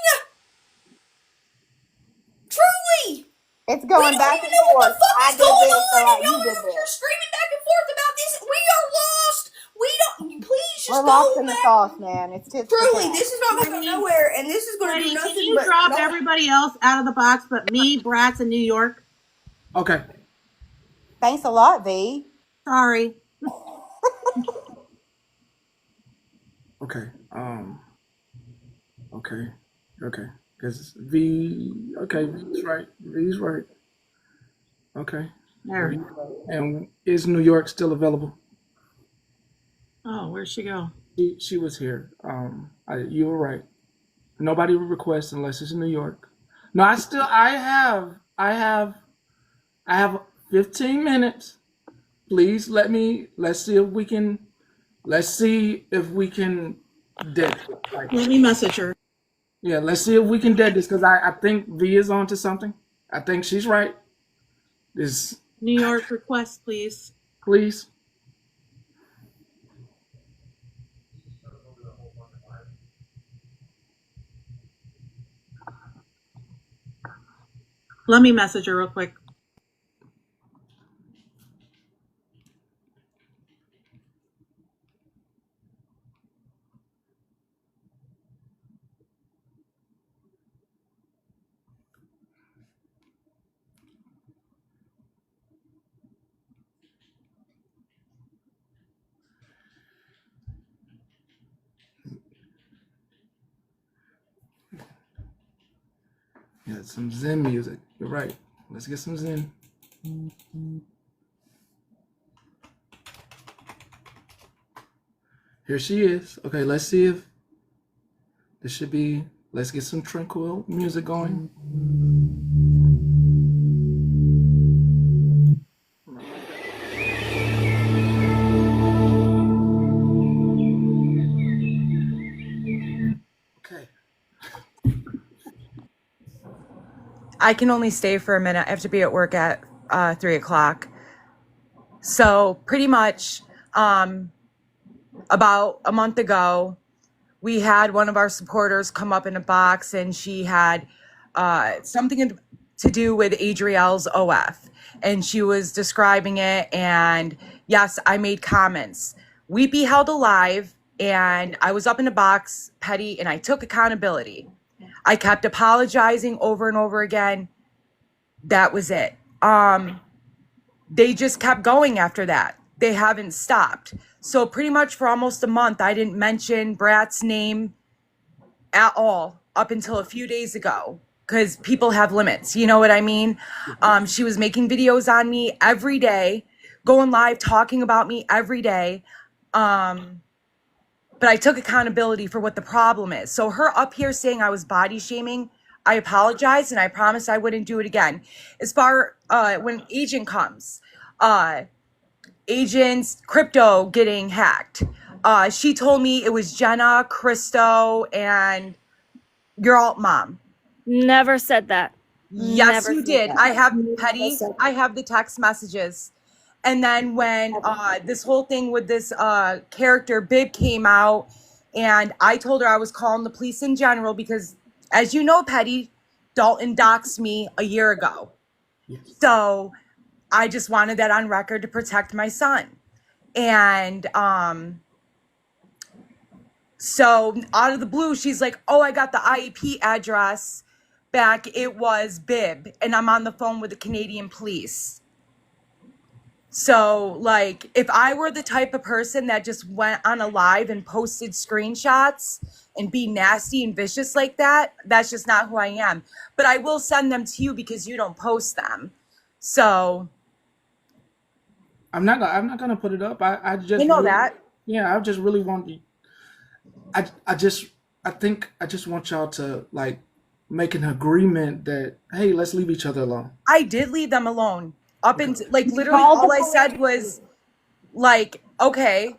Truly. It's going back and What the forth. fuck I is did going this, on? so And you y'all are did over here this. screaming back and forth about this. We are lost. We don't. Please just We're go lost in the back. sauce, man. It's just Truly, this is not going to go nowhere, and this is going to do nothing Can you but drop everybody else out of the box but me, Bratz, in New York? Okay. Thanks a lot, V. Sorry. Okay. Okay. Okay. Because V. Okay, V's right. V's right. Okay. There. And is New York still available? Oh, where'd she go? She was here. You were right. Nobody would request unless it's in New York. No, I have 15 minutes. Please let's see if we can dead. Let me message her. Yeah, let's see if we can dead this, because I think V is on to something. I think she's right. This New York request, please. Please. Let me message her real quick. Yeah, some Zen music. You're right. Let's get some Zen. Here she is. Okay, let's see if this should be. Let's get some tranquil music going. Okay. I can only stay for a minute. I have to be at work at 3 o'clock. So pretty much about a month ago, we had one of our supporters come up in a box, and she had something to do with Adriel's OF. And she was describing it. And yes, I made comments. We be held alive, and I was up in a box, Petty, and I took accountability. I kept apologizing over and over again. That was it. They just kept going after that. They haven't stopped. So pretty much for almost a month, I didn't mention Brat's name at all up until a few days ago, because people have limits. You know what I mean? She was making videos on me every day, going live, talking about me every day. But I took accountability for what the problem is. So her up here saying I was body shaming, I apologize, and I promised I wouldn't do it again. As far when Agent comes, Agent's crypto getting hacked. She told me it was Jenna, Christo, and your alt mom. Never said that. Yes, Never you said did. that. I have Petty. I have the text messages. And then when this whole thing with this character Bib came out, and I told her I was calling the police in general because, as you know, Petty, Dalton doxed me a year ago. So I just wanted that on record to protect my son. And so out of the blue, she's like, oh, I got the IEP address back. It was Bib. And I'm on the phone with the Canadian police. So, like, if I were the type of person that just went on a live and posted screenshots and be nasty and vicious like that, that's just not who I am. But I will send them to you because you don't post them. So I'm not gonna put it up. I just I know really, that. yeah, I just really want you. I think I just want y'all to like make an agreement that hey, let's leave each other alone. I did leave them alone. Up until, like, literally all I said was, like, okay,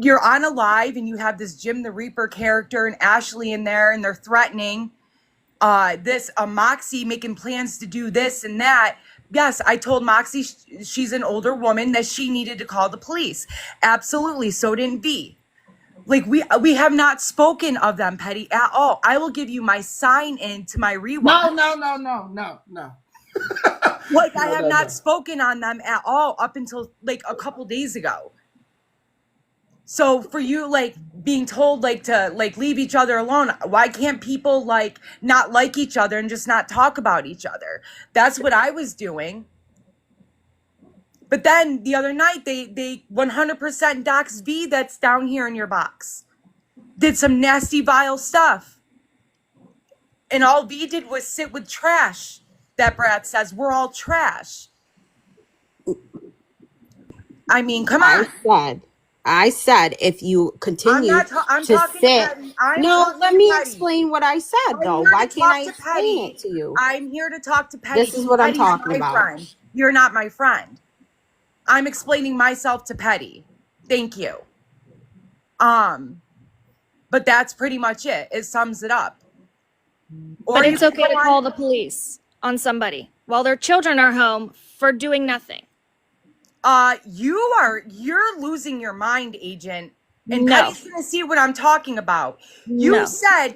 you're on a live and you have this Jim the Reaper character and Ashley in there and they're threatening this Moxie making plans to do this and that. Yes, I told Moxie she's an older woman that she needed to call the police. Absolutely. So didn't V. Like, we have not spoken of them, Petty, at all. I will give you my sign in to my rewatch. No. Like, I have not spoken on them at all up until like a couple days ago. So for you, like, being told like to like leave each other alone, why can't people like not like each other and just not talk about each other? That's what I was doing. But then the other night they 100% doxed V that's down here in your box. Did some nasty, vile stuff. And all V did was sit with trash. That brat says we're all trash. I mean, come on. I said if you continue to sit. No, let me explain what I said though. Why can't I explain it to you? I'm here to talk to Petty. This is what I'm talking about. Friend. You're not my friend. I'm explaining myself to Petty. Thank you. But that's pretty much it. It sums it up. But it's okay to call the police on somebody while their children are home for doing nothing. You're losing your mind, Agent. And Petty's gonna see what I'm talking about. You said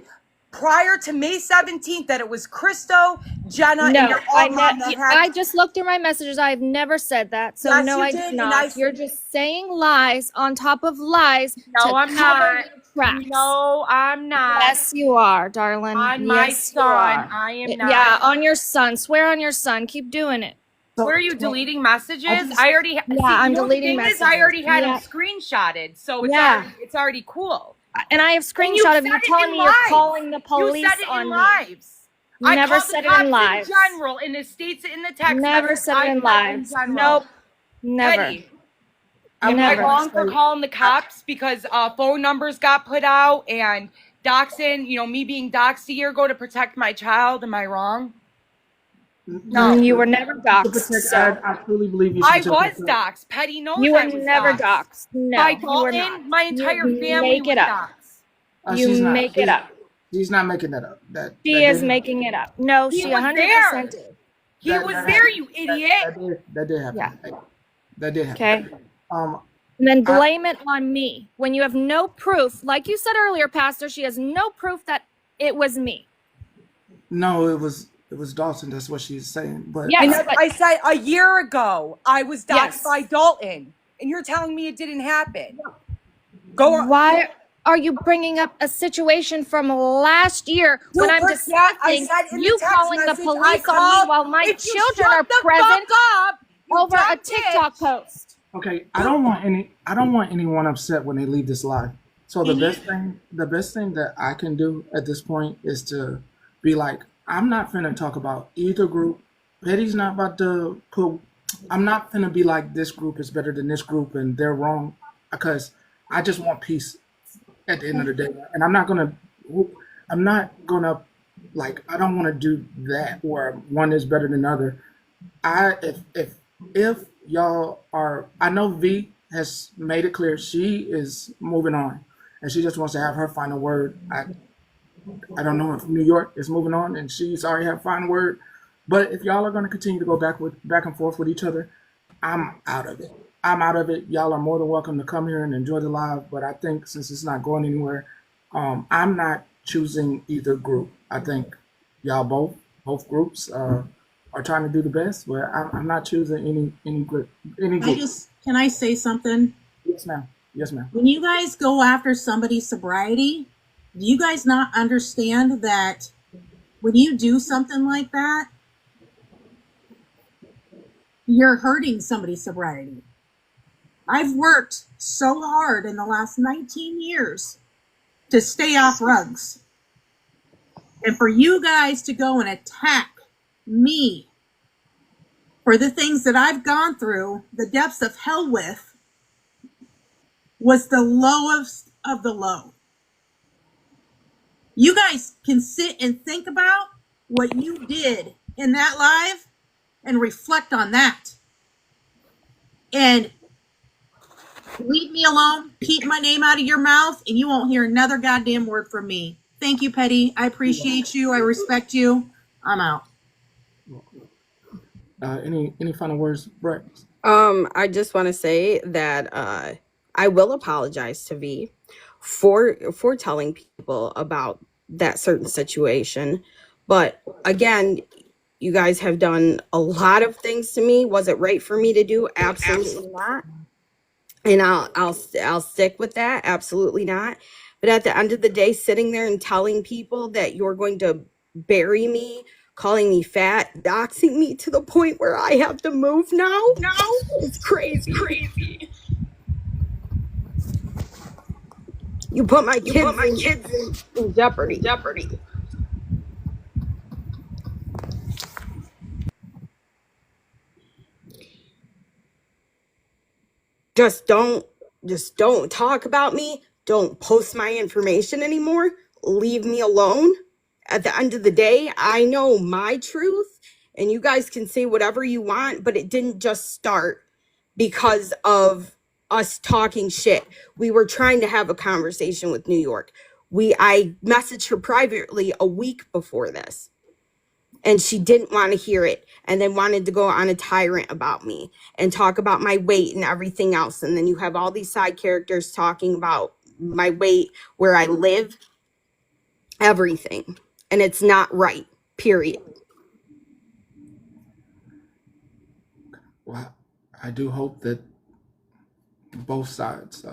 prior to May 17th that it was Christo, Jenna, and your mom that had... I just looked through my messages. I've never said that. So yes, no, I did not. You're just saying lies on top of lies. No, I'm not. No, I'm not. Yes, you are, darling. On my son, I am not. Yeah, on your son. Swear on your son. Keep doing it. Where are you deleting messages? I already. I'm deleting messages. I already had them screenshotted, so it's already cool. And I have screenshot of you telling me you're calling the police on me. Lives. You never said it in lives. In general, in the states, in the text. Never said it in lives. Nope. Never. Petty. Am I wrong for calling the cops because phone numbers got put out and doxing? You know, me being doxed a year ago to protect my child. Am I wrong? No, you were never doxed. I truly believe you. I was doxed. Petty knows you I was was never doxed. No, by you were not. My entire family was doxed. You make it up. She's not making that up. She is making it up. No, she 100% did. He was there, you idiot. That did happen. Yeah. That did happen. Okay. And then blame it on me when you have no proof. Like you said earlier, Pastor, she has no proof that it was me. No, it was Dalton. That's what she's saying. But yes, I said a year ago I was doxed by Dalton, and you're telling me it didn't happen. Go on. Why are you bringing up a situation from last year when I'm discussing you calling the police on me while my children are present over a TikTok post? Okay, I don't want anyone upset when they leave this live. So the best thing that I can do at this point is to be like, I'm not finna talk about either group. Petty's not about to put. I'm not finna be like this group is better than this group and they're wrong, because I just want peace at the end of the day. And I'm not gonna like, I don't want to do that where one is better than the other. If y'all are, I know V has made it clear she is moving on and she just wants to have her final word. I don't know if New York is moving on and she's already had a final word, but if y'all are going to continue to go back and forth with each other, I'm out of it. Y'all are more than welcome to come here and enjoy the live, but I think since it's not going anywhere, I'm not choosing either group. I think y'all both groups are trying to do the best, but I'm not choosing any group. Can I say something? Yes, ma'am. Yes, ma'am. When you guys go after somebody's sobriety, do you guys not understand that when you do something like that, you're hurting somebody's sobriety. I've worked so hard in the last 19 years to stay off drugs. And for you guys to go and attack me for the things that I've gone through, the depths of hell with, was the lowest of the low. You guys can sit and think about what you did in that live and reflect on that. And leave me alone, keep my name out of your mouth, and you won't hear another goddamn word from me. Thank you, Petty. I appreciate you. I respect you. I'm out. Any final words, Brett? I just want to say that I will apologize to V for telling people about that certain situation. But again, you guys have done a lot of things to me. Was it right for me to do? Absolutely not. And I'll stick with that. Absolutely not. But at the end of the day, sitting there and telling people that you're going to bury me, calling me fat, doxing me to the point where I have to move now, it's crazy. You put my kids in jeopardy. Just don't talk about me. Don't post my information anymore. Leave me alone. At the end of the day, I know my truth, and you guys can say whatever you want, but it didn't just start because of us talking shit. We were trying to have a conversation with New York. I messaged her privately a week before this, and she didn't want to hear it, and then wanted to go on a tyrant about me and talk about my weight and everything else. And then you have all these side characters talking about my weight, where I live, everything. And it's not right, period. Well, I do hope that both sides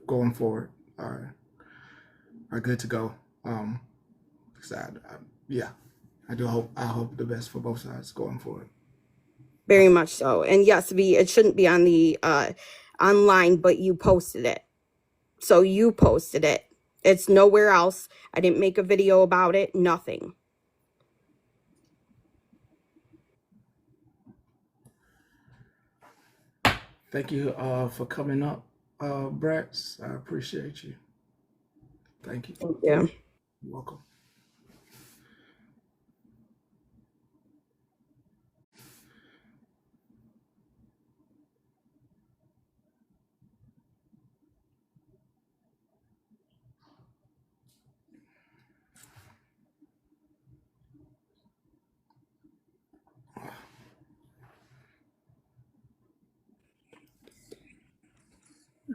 going forward are good to go. Yeah, I hope the best for both sides going forward. Very much so. And yes, it shouldn't be on the online, but you posted it. So you posted it. It's nowhere else. I didn't make a video about it. Nothing. Thank you for coming up, Brett. I appreciate you. Thank you. Yeah. You're welcome.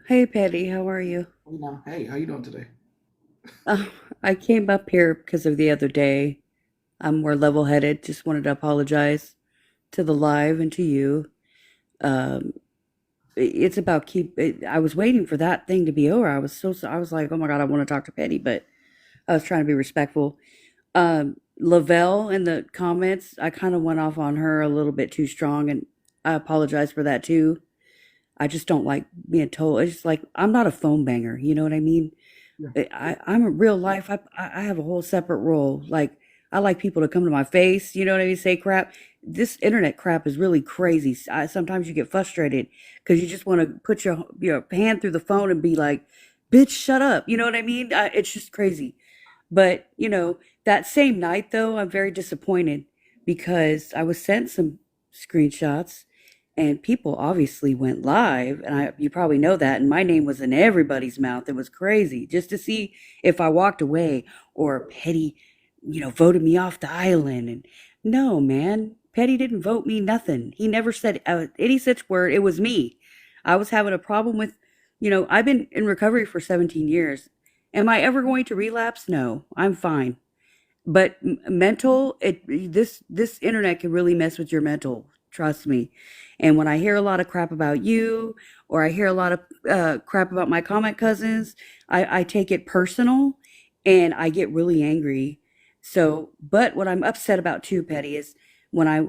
Hey, Patty, how are you? Hey, how you doing today? I came up here because of the other day. I'm more level-headed. Just wanted to apologize to the live and to you. It's about I was waiting for that thing to be over. I was like, oh my God, I want to talk to Patty, but I was trying to be respectful. Lavelle in the comments, I kind of went off on her a little bit too strong, and I apologize for that too. I just don't like being told. It's just like, I'm not a phone banger. You know what I mean? Yeah. I'm a real life. I have a whole separate role. Like, I like people to come to my face. You know what I mean? Say crap. This internet crap is really crazy. Sometimes you get frustrated because you just want to put your hand through the phone and be like, bitch, shut up. You know what I mean? It's just crazy. But, that same night, though, I'm very disappointed because I was sent some screenshots and people obviously went live. And you probably know that. And my name was in everybody's mouth. It was crazy just to see if I walked away or Petty, voted me off the island. And no, man, Petty didn't vote me nothing. He never said any such word. It was me. I was having a problem with, I've been in recovery for 17 years. Am I ever going to relapse? No, I'm fine. But mental, this internet can really mess with your mental. Trust me. And when I hear a lot of crap about you, or I hear a lot of crap about my comment cousins, I take it personal, and I get really angry. So, but what I'm upset about too, Petty, is when I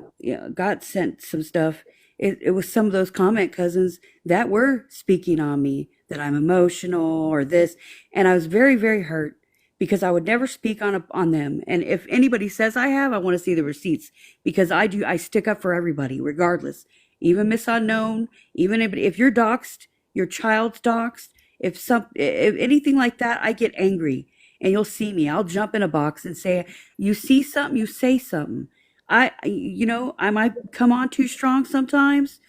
got sent some stuff, it was some of those comment cousins that were speaking on me, that I'm emotional or this. And I was very, very hurt because I would never speak on them. And if anybody says I have, I want to see the receipts, because I stick up for everybody, regardless. Even Miss Unknown, even if you're doxxed, your child's doxxed, if anything like that, I get angry. And you'll see me. I'll jump in a box and say, you see something, you say something. I might come on too strong sometimes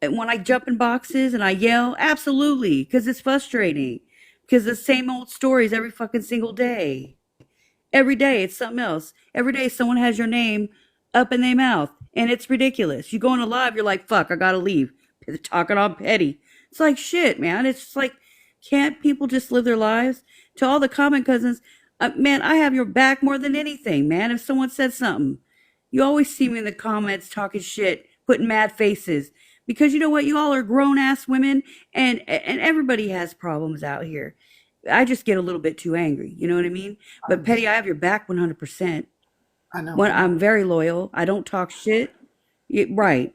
when I jump in boxes and I yell. Absolutely, because it's frustrating. Because the same old stories every fucking single day. Every day it's something else. Every day someone has your name up in their mouth, and it's ridiculous. You go on a live, you're like, fuck, I gotta leave. They're talking all petty. It's like shit, man. It's just like, can't people just live their lives? To all the comment cousins, man, I have your back more than anything, man. If someone said something, you always see me in the comments talking shit, putting mad faces. Because you know what? You all are grown ass women, and everybody has problems out here. I just get a little bit too angry. You know what I mean? But Petty, I have your back 100%. I know. When I'm very loyal, I don't talk shit. Right.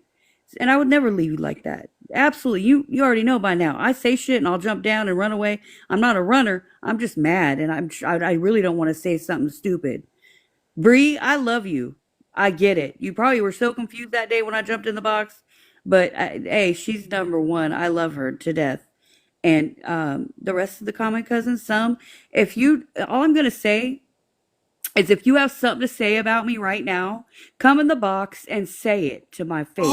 And I would never leave you like that. Absolutely. You already know by now. I say shit and I'll jump down and run away. I'm not a runner. I'm just mad, and I really don't want to say something stupid. Bree, I love you. I get it. You probably were so confused that day when I jumped in the box, but hey, she's number one. I love her to death. And the rest of the comment cousins, all I'm going to say is, if you have something to say about me right now, come in the box and say it to my face.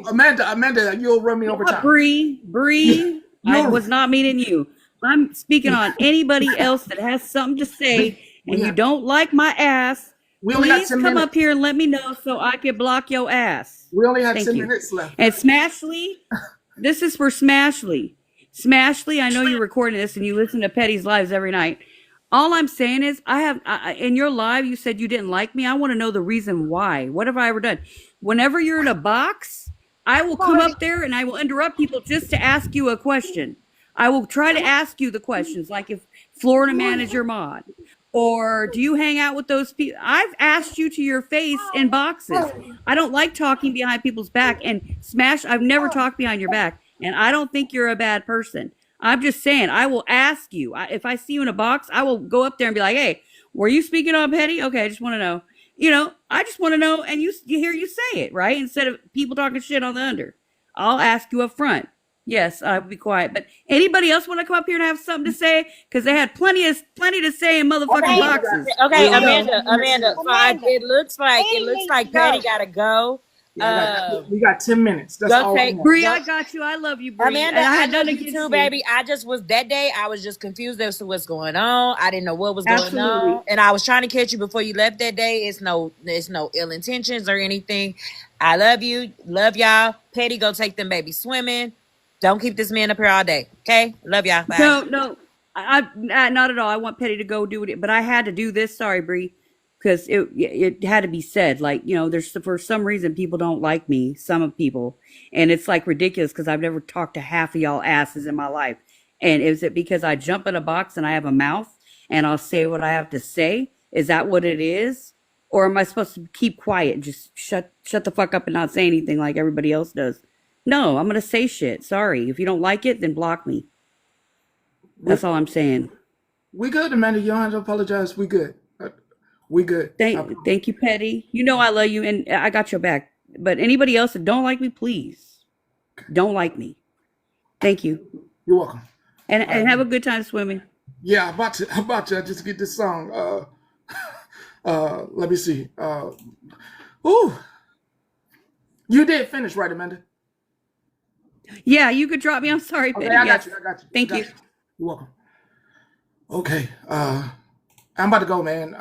Amanda, you'll run me over time. Bree, I was not meaning you. I'm speaking on anybody else that has something to say, and you don't like my ass. Please come up here and let me know so I can block your ass. We only have 10 minutes left. And Smashly, this is for Smashly. Smashly, I know you're recording this and you listen to Petty's lives every night. All I'm saying is, in your live, you said you didn't like me. I want to know the reason why. What have I ever done? Whenever you're in a box, I will come up there and I will interrupt people just to ask you a question. I will try to ask you the questions, like if Florida Man is your mod, or do you hang out with those people? I've asked you to your face in boxes. I don't like talking behind people's back. And Smash, I've never talked behind your back, and I don't think you're a bad person. I'm just saying, I will ask you. If I see you in a box, I will go up there and be like, hey, were you speaking on Petty? Okay, I just want to know. I just want to know, and you hear you say it, right? Instead of people talking shit on the under. I'll ask you up front. Yes, I'll be quiet. But anybody else want to come up here and have something to say? Because they had plenty to say in motherfucking boxes. Okay, Amanda. It looks like Patty gotta go. We got 10 minutes. That's all. Bree, I got you. I love you, Bree. Amanda, I love you too, baby. I was just confused as to what's going on. I didn't know what was going on, and I was trying to catch you before you left that day. It's no ill intentions or anything. I love you. Love y'all. Petty, go take them baby swimming. Don't keep this man up here all day. Okay? Love y'all. Bye. No. I not at all. I want Petty to go do it, but I had to do this. Sorry, Bree. Because it had to be said. Like, there's, for some reason, people don't like me, some people, and it's like ridiculous because I've never talked to half of y'all asses in my life. And is it because I jump in a box and I have a mouth and I'll say what I have to say? Is that what it is? Or am I supposed to keep quiet, just shut the fuck up and not say anything like everybody else does? No, I'm gonna say shit. Sorry, if you don't like it, then block me. That's all I'm saying. We good, Amanda. You don't have to apologize. We good. We good. Thank you, Petty. You know I love you, and I got your back. But anybody else that don't like me, please don't like me. Thank you. You're welcome. And have a good time swimming. Yeah, I'm about to just get this song. Let me see. You did finish, right, Amanda? Yeah, you could drop me. I'm sorry, Petty. I got you. Thank you. You're welcome. Okay. I'm about to go, man.